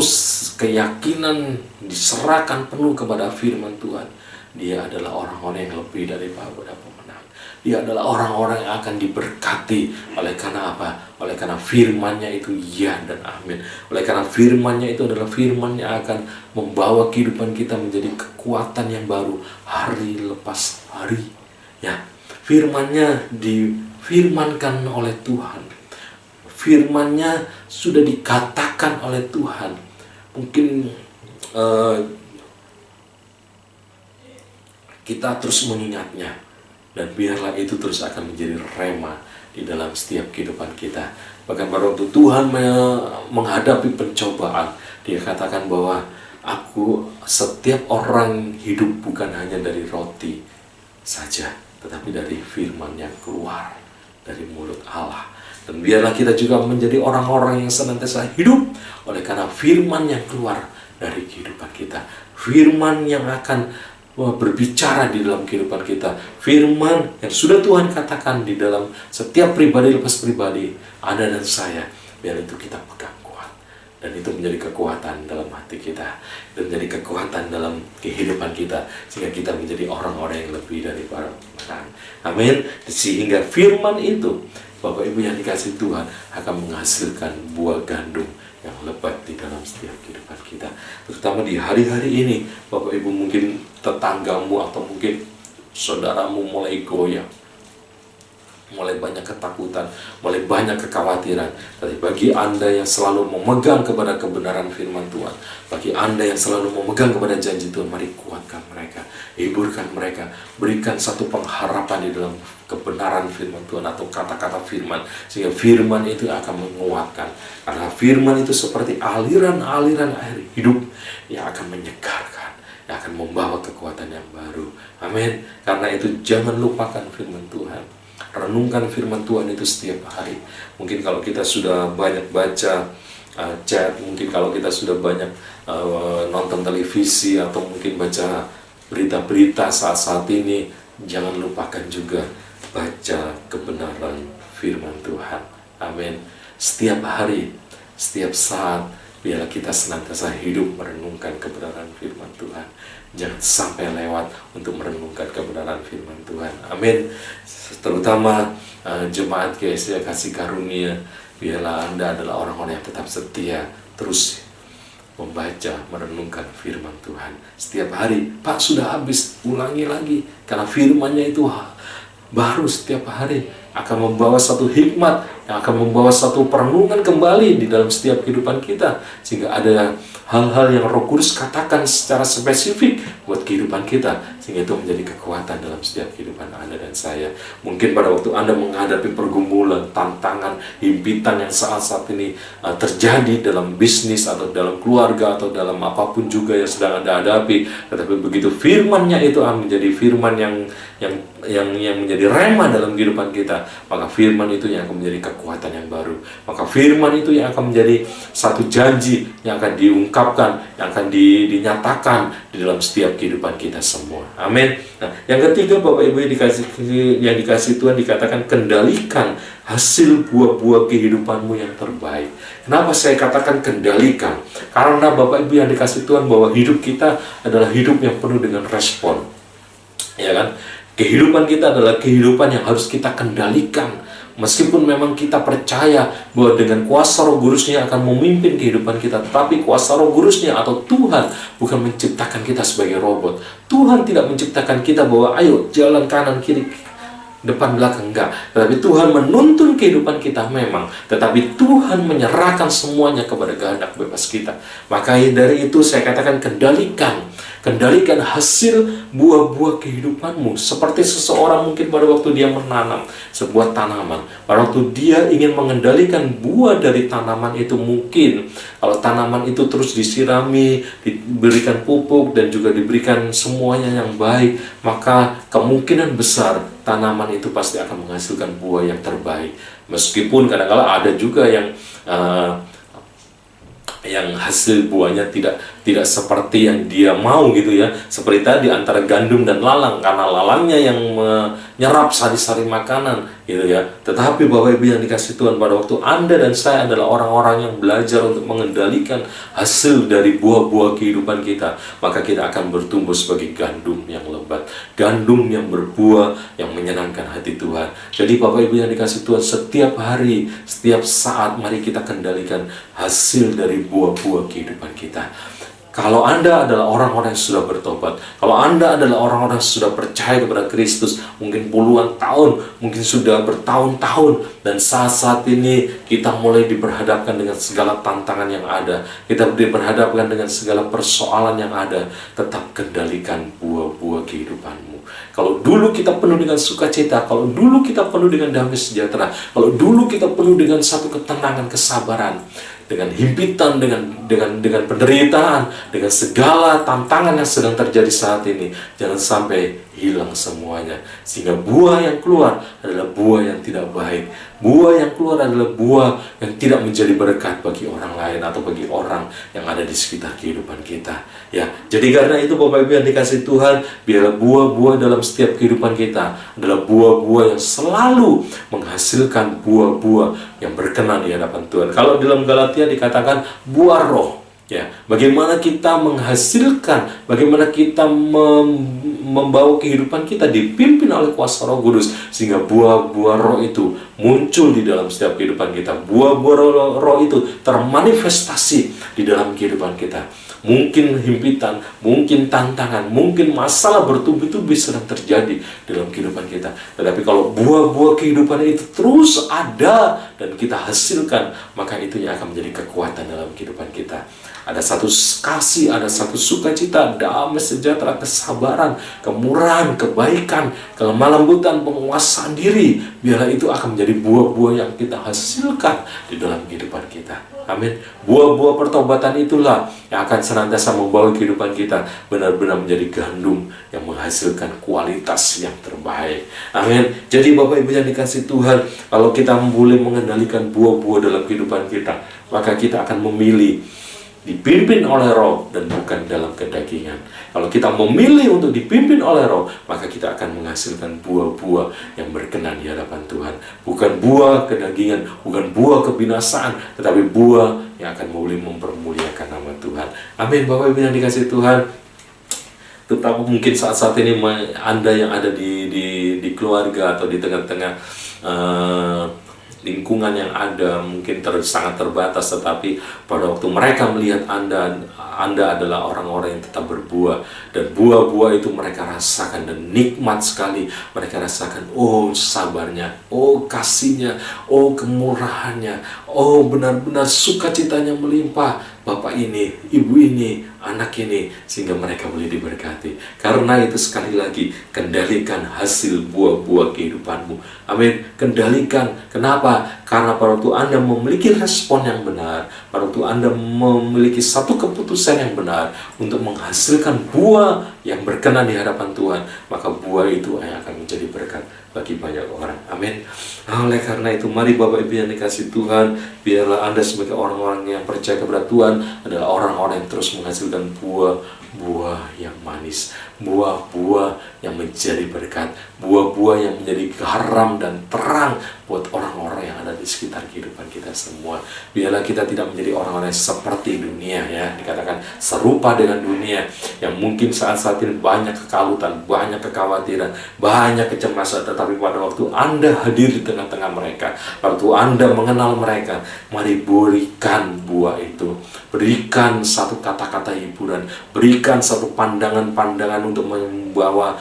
[SPEAKER 4] keyakinan diserahkan penuh kepada firman Tuhan, dia adalah orang-orang yang lebih daripada pemenang. Dia adalah orang-orang yang akan diberkati. Oleh karena apa? Oleh karena firman-Nya itu ya dan amin. Oleh karena firman-Nya itu adalah firman yang akan membawa kehidupan kita menjadi kekuatan yang baru hari lepas hari. Ya, firman-Nya difirmankan oleh Tuhan. Firman-Nya sudah dikatakan oleh Tuhan. Mungkin kita terus mengingatnya, dan biarlah itu terus akan menjadi rema di dalam setiap kehidupan kita. Bahkan pada waktu Tuhan menghadapi pencobaan, Dia katakan bahwa setiap orang hidup bukan hanya dari roti saja, tetapi dari firman yang keluar dari mulut Allah. Dan biarlah kita juga menjadi orang-orang yang senantiasa hidup oleh karena firman yang keluar dari kehidupan kita. Firman yang akan berbicara di dalam kehidupan kita. Firman yang sudah Tuhan katakan di dalam setiap pribadi lepas pribadi, Anda dan saya. Biar itu kita pegang kuat. Dan itu menjadi kekuatan dalam hati kita. Dan menjadi kekuatan dalam kehidupan kita. Sehingga kita menjadi orang-orang yang lebih dari para pemenang. Amin. Sehingga firman itu, Bapak Ibu yang dikasihi Tuhan, akan menghasilkan buah gandum yang lebat di dalam setiap kehidupan kita. Terutama di hari-hari ini, Bapak Ibu, mungkin tetanggamu atau mungkin saudaramu mulai goyah, mulai banyak ketakutan, mulai banyak kekhawatiran. Tapi bagi Anda yang selalu memegang kepada kebenaran firman Tuhan, bagi Anda yang selalu memegang kepada janji Tuhan, mari kuatkan mereka, hiburkan mereka, berikan satu pengharapan di dalam kebenaran firman Tuhan atau kata-kata firman, sehingga firman itu akan menguatkan. Karena firman itu seperti aliran-aliran air hidup yang akan menyegarkan, yang akan membawa kekuatan yang baru. Amin. Karena itu jangan lupakan firman Tuhan. Renungkan firman Tuhan itu setiap hari. Mungkin kalau kita sudah banyak baca chat, mungkin kalau kita sudah banyak nonton televisi atau mungkin baca berita-berita saat-saat ini, jangan lupakan juga baca kebenaran firman Tuhan. Amin. Setiap hari, setiap saat, biarlah kita senantiasa hidup merenungkan kebenaran firman Tuhan. Jangan sampai lewat untuk merenungkan kebenaran firman Tuhan. Amin. Terutama jemaat GSI Kasih Karunia, biarlah Anda adalah orang-orang yang tetap setia, terus membaca, merenungkan firman Tuhan. Setiap hari, Pak sudah habis, ulangi lagi. Karena firman-Nya itu baru setiap hari, akan membawa satu hikmat, yang akan membawa satu perenungan kembali di dalam setiap kehidupan kita. Sehingga ada hal-hal yang Roh Kudus katakan secara spesifik buat kehidupan kita, sehingga itu menjadi kekuatan dalam setiap kehidupan Anda dan saya. Mungkin pada waktu Anda menghadapi pergumulan, tantangan, himpitan yang saat-saat ini terjadi dalam bisnis atau dalam keluarga atau dalam apapun juga yang sedang Anda hadapi, tetapi begitu firman-Nya itu menjadi firman yang menjadi rema dalam kehidupan kita, maka firman itu yang akan menjadi kekuatan yang baru. Maka firman itu yang akan menjadi satu janji yang akan diungkapkan, yang akan dinyatakan di dalam setiap kehidupan kita semua. Amin. Nah, yang ketiga, Bapak Ibu yang dikasih Tuhan, dikatakan kendalikan hasil buah-buah kehidupanmu yang terbaik. Kenapa saya katakan kendalikan? Karena Bapak Ibu yang dikasih Tuhan, bahwa hidup kita adalah hidup yang penuh dengan respon. Ya kan? Kehidupan kita adalah kehidupan yang harus kita kendalikan. Meskipun memang kita percaya bahwa dengan kuasa Roh Kudus-Nya akan memimpin kehidupan kita, tetapi kuasa Roh Kudus-Nya atau Tuhan bukan menciptakan kita sebagai robot. Tuhan tidak menciptakan kita bahwa ayo jalan kanan kiri, depan belakang, enggak. Tetapi Tuhan menuntun kehidupan kita memang, tetapi Tuhan menyerahkan semuanya kepada kehendak bebas kita. Maka dari itu saya katakan kendalikan hasil buah-buah kehidupanmu. Seperti seseorang mungkin pada waktu dia menanam sebuah tanaman, pada waktu dia ingin mengendalikan buah dari tanaman itu, mungkin kalau tanaman itu terus disirami, diberikan pupuk dan juga diberikan semuanya yang baik, maka kemungkinan besar tanaman itu pasti akan menghasilkan buah yang terbaik. Meskipun kadang-kala ada juga yang hasil buahnya tidak seperti yang dia mau gitu ya. Seperti tadi antara gandum dan lalang, karena lalangnya yang menyerap sari-sari makanan gitu ya. Tetapi Bapak Ibu yang dikasih Tuhan, pada waktu Anda dan saya adalah orang-orang yang belajar untuk mengendalikan hasil dari buah-buah kehidupan kita, maka kita akan bertumbuh sebagai gandum yang lebat, gandum yang berbuah, yang menyenangkan hati Tuhan. Jadi Bapak Ibu yang dikasih Tuhan, setiap hari, setiap saat, mari kita kendalikan hasil dari buah-buah kehidupan kita. Kalau Anda adalah orang-orang yang sudah bertobat, kalau Anda adalah orang-orang yang sudah percaya kepada Kristus, mungkin puluhan tahun, mungkin sudah bertahun-tahun, dan saat-saat ini kita mulai diperhadapkan dengan segala tantangan yang ada, kita diperhadapkan dengan segala persoalan yang ada, tetap kendalikan buah-buah kehidupanmu. Kalau dulu kita penuh dengan sukacita, kalau dulu kita penuh dengan damai sejahtera, kalau dulu kita penuh dengan satu ketenangan, kesabaran, dengan himpitan, dengan penderitaan, dengan segala tantangan yang sedang terjadi saat ini, jangan sampai hilang semuanya, sehingga buah yang keluar adalah buah yang tidak baik. Buah yang keluar adalah buah yang tidak menjadi berkat bagi orang lain atau bagi orang yang ada di sekitar kehidupan kita. Ya, jadi karena itu Bapak Ibu yang dikasih Tuhan, biarlah buah-buah dalam setiap kehidupan kita adalah buah-buah yang selalu menghasilkan buah-buah yang berkenan di hadapan Tuhan. Kalau dalam Galatia dikatakan buah roh. Ya, bagaimana kita menghasilkan, bagaimana kita membawa kehidupan kita dipimpin oleh kuasa Roh Kudus, sehingga buah-buah roh itu muncul di dalam setiap kehidupan kita. Buah-buah roh itu termanifestasi di dalam kehidupan kita. Mungkin himpitan, mungkin tantangan, mungkin masalah bertubi-tubi sedang terjadi dalam kehidupan kita. Tetapi kalau buah-buah kehidupan itu terus ada dan kita hasilkan, maka itu yang akan menjadi kekuatan dalam kehidupan kita. Ada satu kasih, ada satu sukacita, damai sejahtera, kesabaran, kemurahan, kebaikan, kelemah lembutan, penguasaan diri. Biarlah itu akan menjadi buah-buah yang kita hasilkan di dalam kehidupan kita. Amin. Buah-buah pertobatan itulah yang akan senantiasa membawa kehidupan kita benar-benar menjadi gandum yang menghasilkan kualitas yang terbaik. Amin. Jadi Bapak Ibu yang dikasih Tuhan, kalau kita boleh mengendalikan buah-buah dalam kehidupan kita, maka kita akan memilih dipimpin oleh Roh dan bukan dalam kedagingan. Kalau kita memilih untuk dipimpin oleh Roh, maka kita akan menghasilkan buah-buah yang berkenan di hadapan Tuhan. Bukan buah kedagingan, bukan buah kebinasaan, tetapi buah yang akan boleh mempermuliakan nama Tuhan. Amin. Bapak Ibu yang dikasih Tuhan, terutama mungkin saat-saat ini Anda yang ada di keluarga atau di tengah-tengah lingkungan yang ada mungkin sangat terbatas, tetapi pada waktu mereka melihat Anda adalah orang-orang yang tetap berbuah, dan buah-buah itu mereka rasakan dan nikmat sekali. Mereka rasakan, oh sabarnya, oh kasihnya, oh kemurahannya, oh benar-benar sukacitanya melimpah. Bapak ini, ibu ini, anak ini, sehingga mereka boleh diberkati. Karena itu sekali lagi, kendalikan hasil buah-buah kehidupanmu. Amin. Kendalikan. Kenapa? Karena pada waktu Anda memiliki respon yang benar, pada waktu Anda memiliki satu keputusan yang benar untuk menghasilkan buah yang berkenan di hadapan Tuhan, maka buah itu yang akan menjadi berkat bagi banyak orang. Amin. Oleh karena itu, mari Bapak Ibu yang dikasih Tuhan, biarlah Anda sebagai orang-orang yang percaya kepada Tuhan adalah orang-orang yang terus menghasilkan buah-buah yang manis, buah-buah yang menjadi berkat, buah-buah yang menjadi garam dan terang buat orang-orang yang ada di sekitar kehidupan kita semua. Biarlah kita tidak menjadi orang-orang yang seperti dunia, ya, dikatakan serupa dengan dunia, yang mungkin saat-saat ini banyak kekalutan, banyak kekhawatiran, banyak kecemasan, tetapi pada waktu Anda hadir di tengah-tengah mereka, waktu Anda mengenal mereka, mari berikan buah itu, berikan satu kata-kata hiburan, berikan satu pandangan-pandangan untuk membawa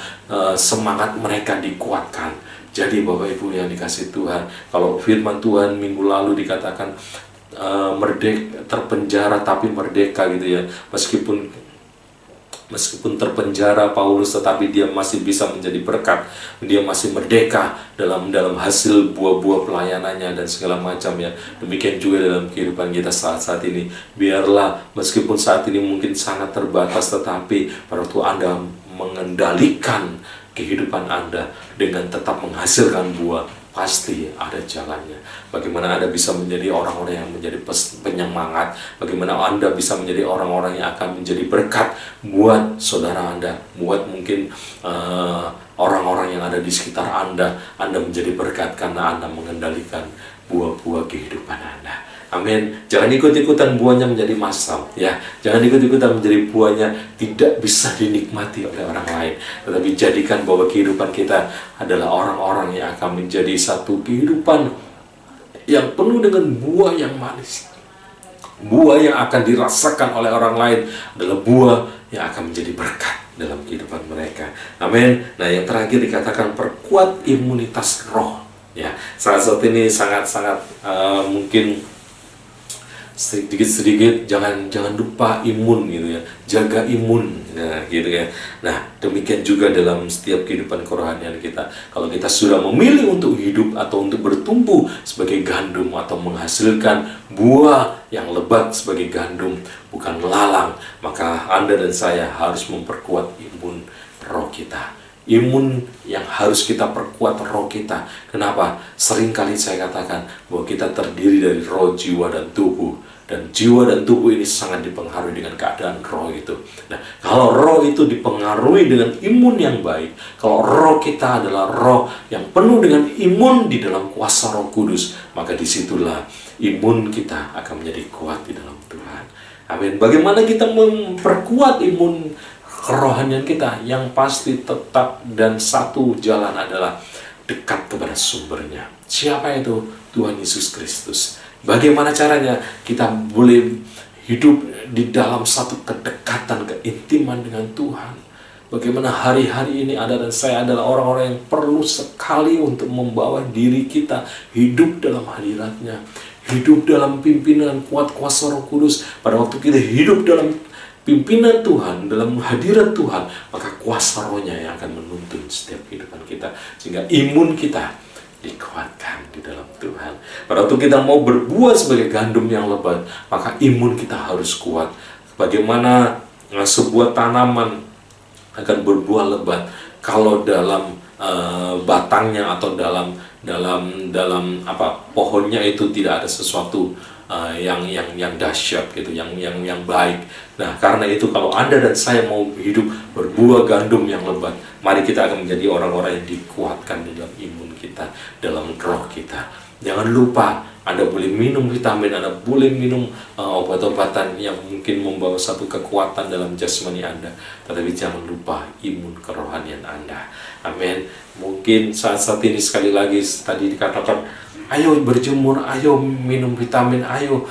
[SPEAKER 4] semangat mereka dikuatkan. Jadi Bapak Ibu yang dikasih Tuhan, kalau firman Tuhan minggu lalu dikatakan terpenjara tapi merdeka gitu ya, meskipun terpenjara Paulus, tetapi dia masih bisa menjadi berkat, dia masih merdeka dalam hasil buah-buah pelayanannya dan segala macam ya. Demikian juga dalam kehidupan kita saat-saat ini. Biarlah meskipun saat ini mungkin sangat terbatas, tetapi pada waktu Anda mengendalikan kehidupan Anda dengan tetap menghasilkan buah, pasti ada jalannya. Bagaimana Anda bisa menjadi orang-orang yang menjadi penyemangat, bagaimana Anda bisa menjadi orang-orang yang akan menjadi berkat buat saudara Anda, buat mungkin orang-orang yang ada di sekitar Anda menjadi berkat karena Anda mengendalikan buah-buah kehidupan Anda. Amin. Jangan ikut-ikutan buahnya menjadi masam, ya. Jangan ikut-ikutan menjadi buahnya tidak bisa dinikmati oleh orang lain. Tetapi jadikan bahwa kehidupan kita adalah orang-orang yang akan menjadi satu kehidupan yang penuh dengan buah yang manis. Buah yang akan dirasakan oleh orang lain adalah buah yang akan menjadi berkat dalam kehidupan mereka. Amin. Nah, yang terakhir dikatakan perkuat imunitas roh. Ya, saat ini sangat-sangat mungkin sedikit-sedikit jangan lupa imun gitu ya, jaga imun, nah gitu ya. Nah demikian juga dalam setiap kehidupan kerohanian kita. Kalau kita sudah memilih untuk hidup atau untuk bertumbuh sebagai gandum atau menghasilkan buah yang lebat sebagai gandum, bukan lalang, maka Anda dan saya harus memperkuat imun roh kita. Imun yang harus kita perkuat roh kita. Kenapa? Seringkali saya katakan bahwa kita terdiri dari roh, jiwa, dan tubuh. Dan jiwa dan tubuh ini sangat dipengaruhi dengan keadaan roh itu. Nah, kalau roh itu dipengaruhi dengan imun yang baik, kalau roh kita adalah roh yang penuh dengan imun di dalam kuasa Roh Kudus, maka disitulah imun kita akan menjadi kuat di dalam Tuhan. Amin. Bagaimana kita memperkuat imun kerohanian kita? Yang pasti tetap dan satu jalan adalah dekat kepada sumbernya. Siapa itu? Tuhan Yesus Kristus. Bagaimana caranya kita boleh hidup di dalam satu kedekatan, keintiman dengan Tuhan? Bagaimana hari-hari ini Anda dan saya adalah orang-orang yang perlu sekali untuk membawa diri kita hidup dalam hadirat-Nya, hidup dalam pimpinan kuat kuasa Roh Kudus. Pada waktu kita hidup dalam pimpinan Tuhan, dalam hadirat Tuhan, maka kuasa rohnya yang akan menuntun setiap kehidupan kita, sehingga imun kita dikuatkan di dalam Tuhan. Pada waktu kita mau berbuah sebagai gandum yang lebat, maka imun kita harus kuat. Bagaimana sebuah tanaman akan berbuah lebat kalau dalam batangnya atau dalam pohonnya itu tidak ada sesuatu yang dahsyat gitu, yang baik. Nah, karena itu kalau Anda dan saya mau hidup berbuah gandum yang lebat, mari kita akan menjadi orang-orang yang dikuatkan di dalam imun kita, dalam roh kita. Jangan lupa Anda boleh minum vitamin, Anda boleh minum obat-obatan yang mungkin membawa satu kekuatan dalam jasmani Anda, tetapi jangan lupa imun kerohanian Anda. Amin. Mungkin saat ini sekali lagi tadi dikatakan, ayo berjemur, ayo minum vitamin, ayo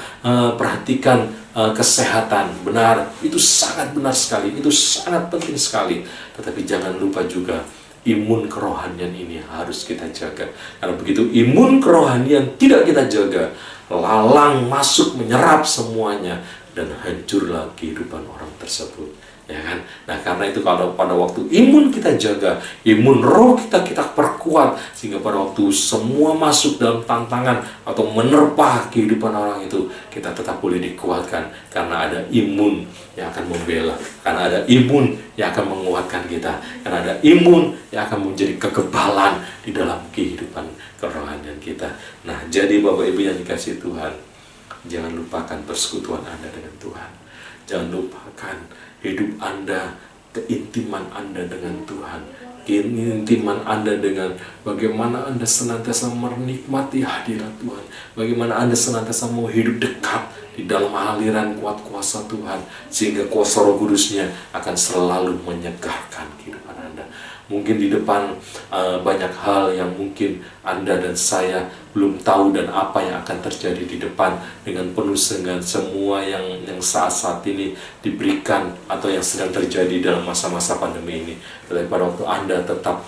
[SPEAKER 4] perhatikan kesehatan. Benar, itu sangat benar sekali, itu sangat penting sekali. Tetapi jangan lupa juga imun kerohanian ini harus kita jaga. Karena begitu imun kerohanian tidak kita jaga, lalang masuk menyerap semuanya dan hancurlah kehidupan orang tersebut. Ya kan? Nah, karena itu kalau pada waktu imun kita jaga, imun roh kita perkuat, sehingga pada waktu semua masuk dalam tantangan atau menerpa kehidupan orang itu, kita tetap boleh dikuatkan karena ada imun yang akan membela, karena ada imun yang akan menguatkan kita, karena ada imun yang akan menjadi kekebalan di dalam kehidupan kerohanian kita. Nah, jadi Bapak Ibu yang dikasihi Tuhan, jangan lupakan persekutuan Anda dengan Tuhan. Jangan lupakan hidup Anda, keintiman Anda dengan Tuhan, keintiman Anda dengan bagaimana Anda senantiasa menikmati hadirat Tuhan, bagaimana Anda senantiasa mau hidup dekat di dalam aliran kuat kuasa Tuhan, sehingga kuasa Roh Kudus-Nya akan selalu menyegarkan kehidupan Anda. Mungkin di depan banyak hal yang mungkin Anda dan saya belum tahu, dan apa yang akan terjadi di depan dengan penuh dengan semua yang saat ini diberikan atau yang sedang terjadi dalam masa-masa pandemi ini. Tetapi pada waktu Anda tetap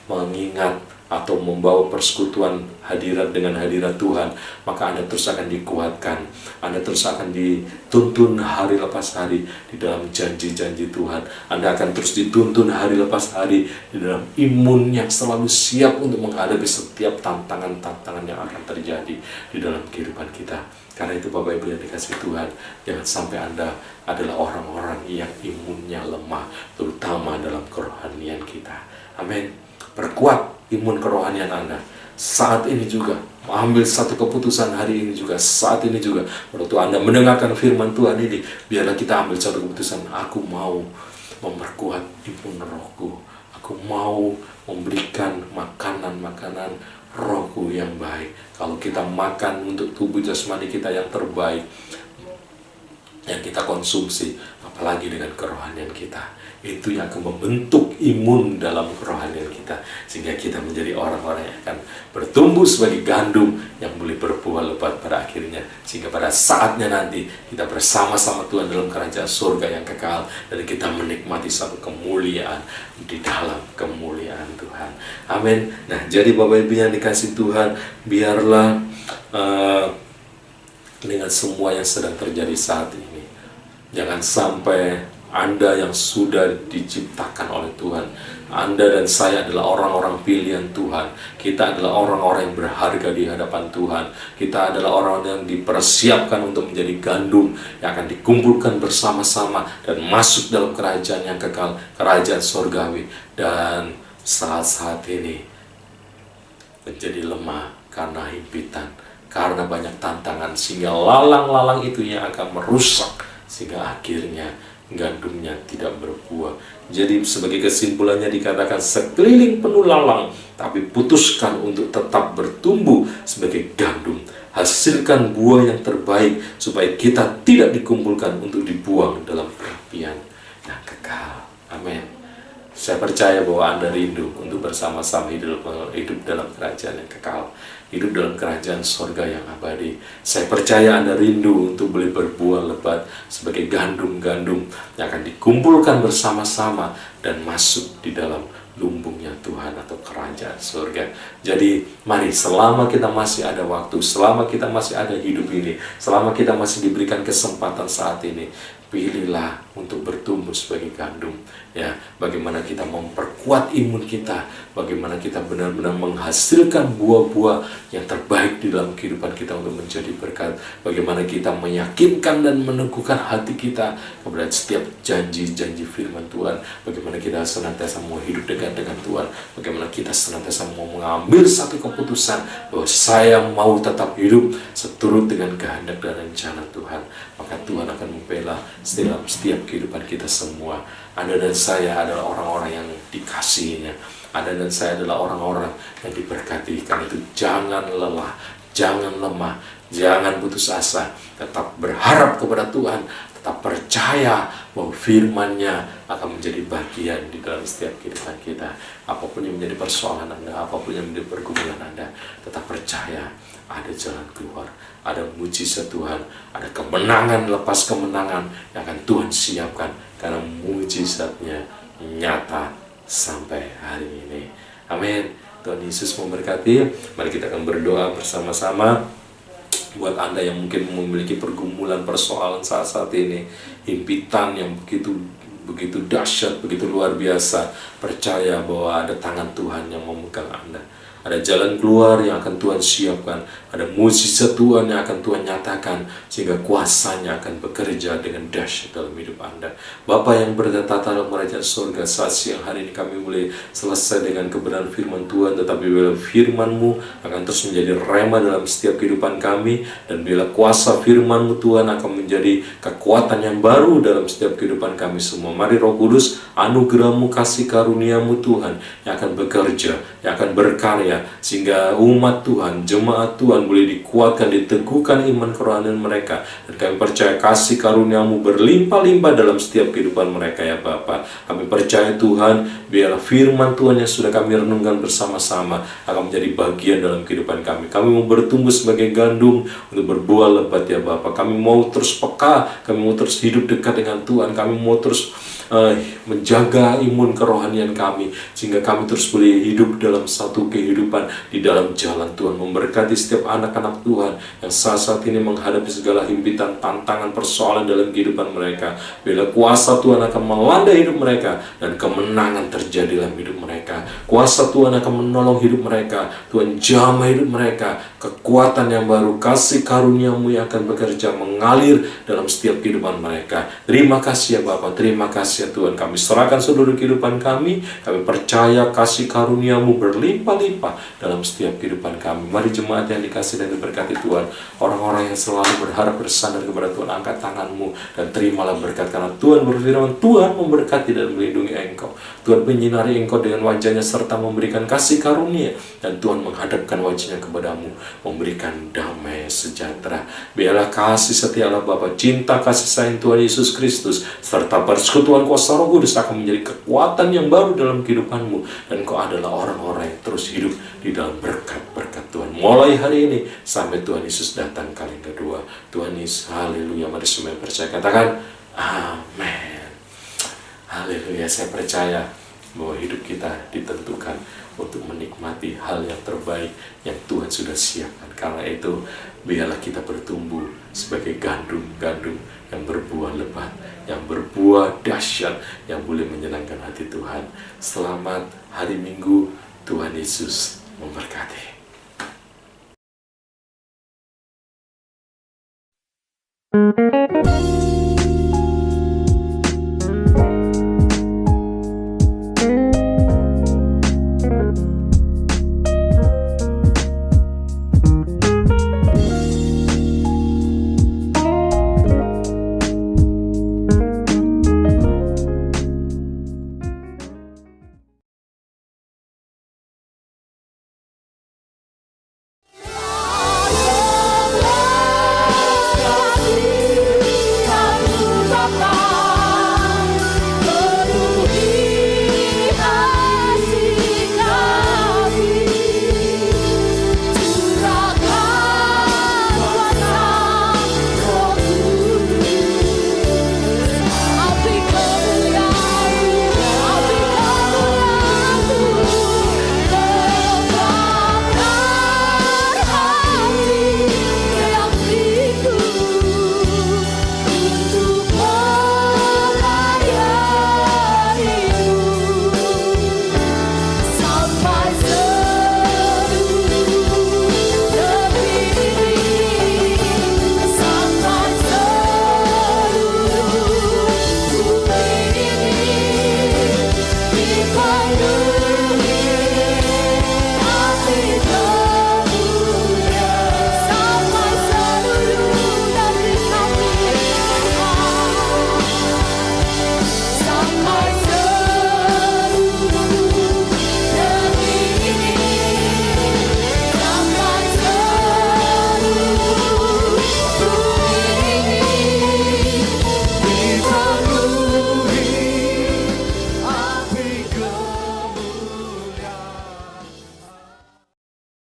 [SPEAKER 4] mengingat atau membawa persekutuan hadirat dengan hadirat Tuhan, maka Anda terus akan dikuatkan, Anda terus akan dituntun hari lepas hari di dalam janji-janji Tuhan. Anda akan terus dituntun hari lepas hari di dalam imun yang selalu siap untuk menghadapi setiap tantangan-tantangan yang akan terjadi di dalam kehidupan kita. Karena itu Bapak Ibu yang dikasihi Tuhan, jangan sampai Anda adalah orang-orang yang imunnya lemah, terutama dalam kerohanian kita. Amin. Perkuat imun kerohanian Anda saat ini juga. Ambil satu keputusan hari ini juga, saat ini juga. Waktu Anda mendengarkan firman Tuhan ini, biarlah kita ambil satu keputusan. Aku mau memperkuat imun rohku. Aku mau memberikan makanan-makanan rohku yang baik. Kalau kita makan untuk tubuh jasmani kita yang terbaik, yang kita konsumsi, apalagi dengan kerohanian kita, itu yang akan membentuk imun dalam kerohanian kita, sehingga kita menjadi orang-orang yang akan bertumbuh sebagai gandum yang boleh berbuah lebat pada akhirnya, sehingga pada saatnya nanti kita bersama-sama Tuhan dalam kerajaan surga yang kekal, dan kita menikmati satu kemuliaan di dalam kemuliaan Tuhan. Amin. Nah, jadi Bapak Ibu yang dikasihi Tuhan, biarlah dengan semua yang sedang terjadi saat ini, jangan sampai Anda yang sudah diciptakan oleh Tuhan, Anda dan saya adalah orang-orang pilihan Tuhan. Kita adalah orang-orang yang berharga di hadapan Tuhan. Kita adalah orang yang dipersiapkan untuk menjadi gandum yang akan dikumpulkan bersama-sama dan masuk dalam kerajaan yang kekal, kerajaan surgawi. Dan saat-saat ini menjadi lemah karena himpitan, karena banyak tantangan, sehingga lalang-lalang itu yang akan merusak, sehingga akhirnya gandumnya tidak berbuah. Jadi sebagai kesimpulannya dikatakan, sekeliling penuh lalang, tapi putuskan untuk tetap bertumbuh sebagai gandum. Hasilkan buah yang terbaik supaya kita tidak dikumpulkan untuk dibuang dalam perapian yang kekal. Amin. Saya percaya bahwa Anda rindu untuk bersama-sama hidup dalam kerajaan yang kekal, hidup dalam kerajaan surga yang abadi. Saya percaya Anda rindu untuk boleh berbuah lebat sebagai gandum-gandum yang akan dikumpulkan bersama-sama dan masuk di dalam lumbungnya Tuhan atau kerajaan surga. Jadi mari, selama kita masih ada waktu, selama kita masih ada hidup ini, selama kita masih diberikan kesempatan saat ini, pilihlah untuk bertumbuh sebagai gandum. Ya, bagaimana kita memperkuat imun kita, bagaimana kita benar-benar menghasilkan buah-buah yang terbaik di dalam kehidupan kita untuk menjadi berkat, bagaimana kita meyakinkan dan meneguhkan hati kita kepada setiap janji-janji firman Tuhan, bagaimana kita senantiasa mau hidup dekat dengan Tuhan, bagaimana kita senantiasa mau mengambil satu keputusan bahwa saya mau tetap hidup seturut dengan kehendak dan rencana Tuhan. Maka Tuhan akan membela dalam setiap kehidupan kita semua. Anda dan saya adalah orang-orang yang dikasihinya. Anda dan saya adalah orang-orang yang diberkati. Karena itu jangan lelah, jangan lemah, jangan putus asa. Tetap berharap kepada Tuhan, tetap percaya bahwa firman-Nya akan menjadi bagian di dalam setiap kehidupan kita. Apapun yang menjadi persoalan Anda, apapun yang menjadi pergumulan Anda, tetap percaya ada jalan keluar, ada mujizat Tuhan, ada kemenangan lepas kemenangan yang akan Tuhan siapkan, karena mujizatnya nyata sampai hari ini. Amin. Tuhan Yesus memberkati. Mari kita akan berdoa bersama-sama. Buat Anda yang mungkin memiliki pergumulan persoalan saat-saat ini, himpitan yang begitu dahsyat, begitu luar biasa, percaya bahwa ada tangan Tuhan yang memegang Anda. Ada jalan keluar yang akan Tuhan siapkan. Ada mujizat Tuhan yang akan Tuhan nyatakan, sehingga kuasanya akan bekerja dengan dahsyat dalam hidup Anda. Bapa yang bertata dalam kerajaan surga, saat siang hari ini kami boleh selesai dengan kebenaran firman Tuhan, tetapi bila firman-Mu akan terus menjadi rema dalam setiap kehidupan kami, dan bila kuasa firman-Mu Tuhan akan menjadi kekuatan yang baru dalam setiap kehidupan kami semua. Mari Roh Kudus, anugerah-Mu, kasih karunia-Mu Tuhan yang akan bekerja, yang akan berkarya, sehingga umat Tuhan, jemaat Tuhan boleh dikuatkan, diteguhkan iman kerohanian mereka. Dan kami percaya kasih karunia-Mu berlimpah-limpah dalam setiap kehidupan mereka ya Bapa. Kami percaya Tuhan, biarlah firman Tuhan yang sudah kami renungkan bersama-sama akan menjadi bagian dalam kehidupan kami. Kami mau bertumbuh sebagai gandum untuk berbuah lebat ya Bapa. Kami mau terus peka, kami mau terus hidup dekat dengan Tuhan, kami mau terus menjaga imun kerohanian kami, sehingga kami terus boleh hidup dalam satu kehidupan di dalam jalan Tuhan. Memberkati setiap anak-anak Tuhan yang saat ini menghadapi segala himpitan, tantangan, persoalan dalam kehidupan mereka. Bila kuasa Tuhan akan melanda hidup mereka, dan kemenangan terjadi dalam hidup mereka. Kuasa Tuhan akan menolong hidup mereka. Tuhan jamah hidup mereka. Kekuatan yang baru, kasih karunia-Mu yang akan bekerja, mengalir dalam setiap kehidupan mereka. Terima kasih ya Bapa, terima kasih ya Tuhan. Kami serahkan seluruh kehidupan kami. Kami percaya kasih karunia-Mu berlimpah-limpah dalam setiap kehidupan kami. Mari jemaat yang dikasih dan diberkati Tuhan, orang-orang yang selalu berharap bersandar kepada Tuhan, angkat tangan-Mu dan terimalah berkat, karena Tuhan berfirman, Tuhan memberkati dan melindungi engkau. Tuhan menyinari engkau dengan wajah-Nya serta memberikan kasih karunia, dan Tuhan menghadapkan wajah-Nya kepadamu, memberikan damai sejahtera. Biarlah kasih setia Allah Bapa, cinta kasih sayang Tuhan Yesus Kristus, serta persekutuan kuasa Roh Kudus akan menjadi kekuatan yang baru dalam kehidupanmu, dan kau adalah orang-orang yang terus hidup di dalam berkat-berkat Tuhan mulai hari ini sampai Tuhan Yesus datang kali kedua. Tuhan Yesus, haleluya. Mari semua yang percaya katakan amin. Haleluya. Saya percaya bahwa hidup kita ditentukan untuk menikmati hal yang terbaik yang Tuhan sudah siapkan. Karena itu, biarlah kita bertumbuh sebagai gandum-gandum yang berbuah lebat, yang berbuah dahsyat, yang boleh menyenangkan hati Tuhan. Selamat hari Minggu. Tuhan Yesus memberkati.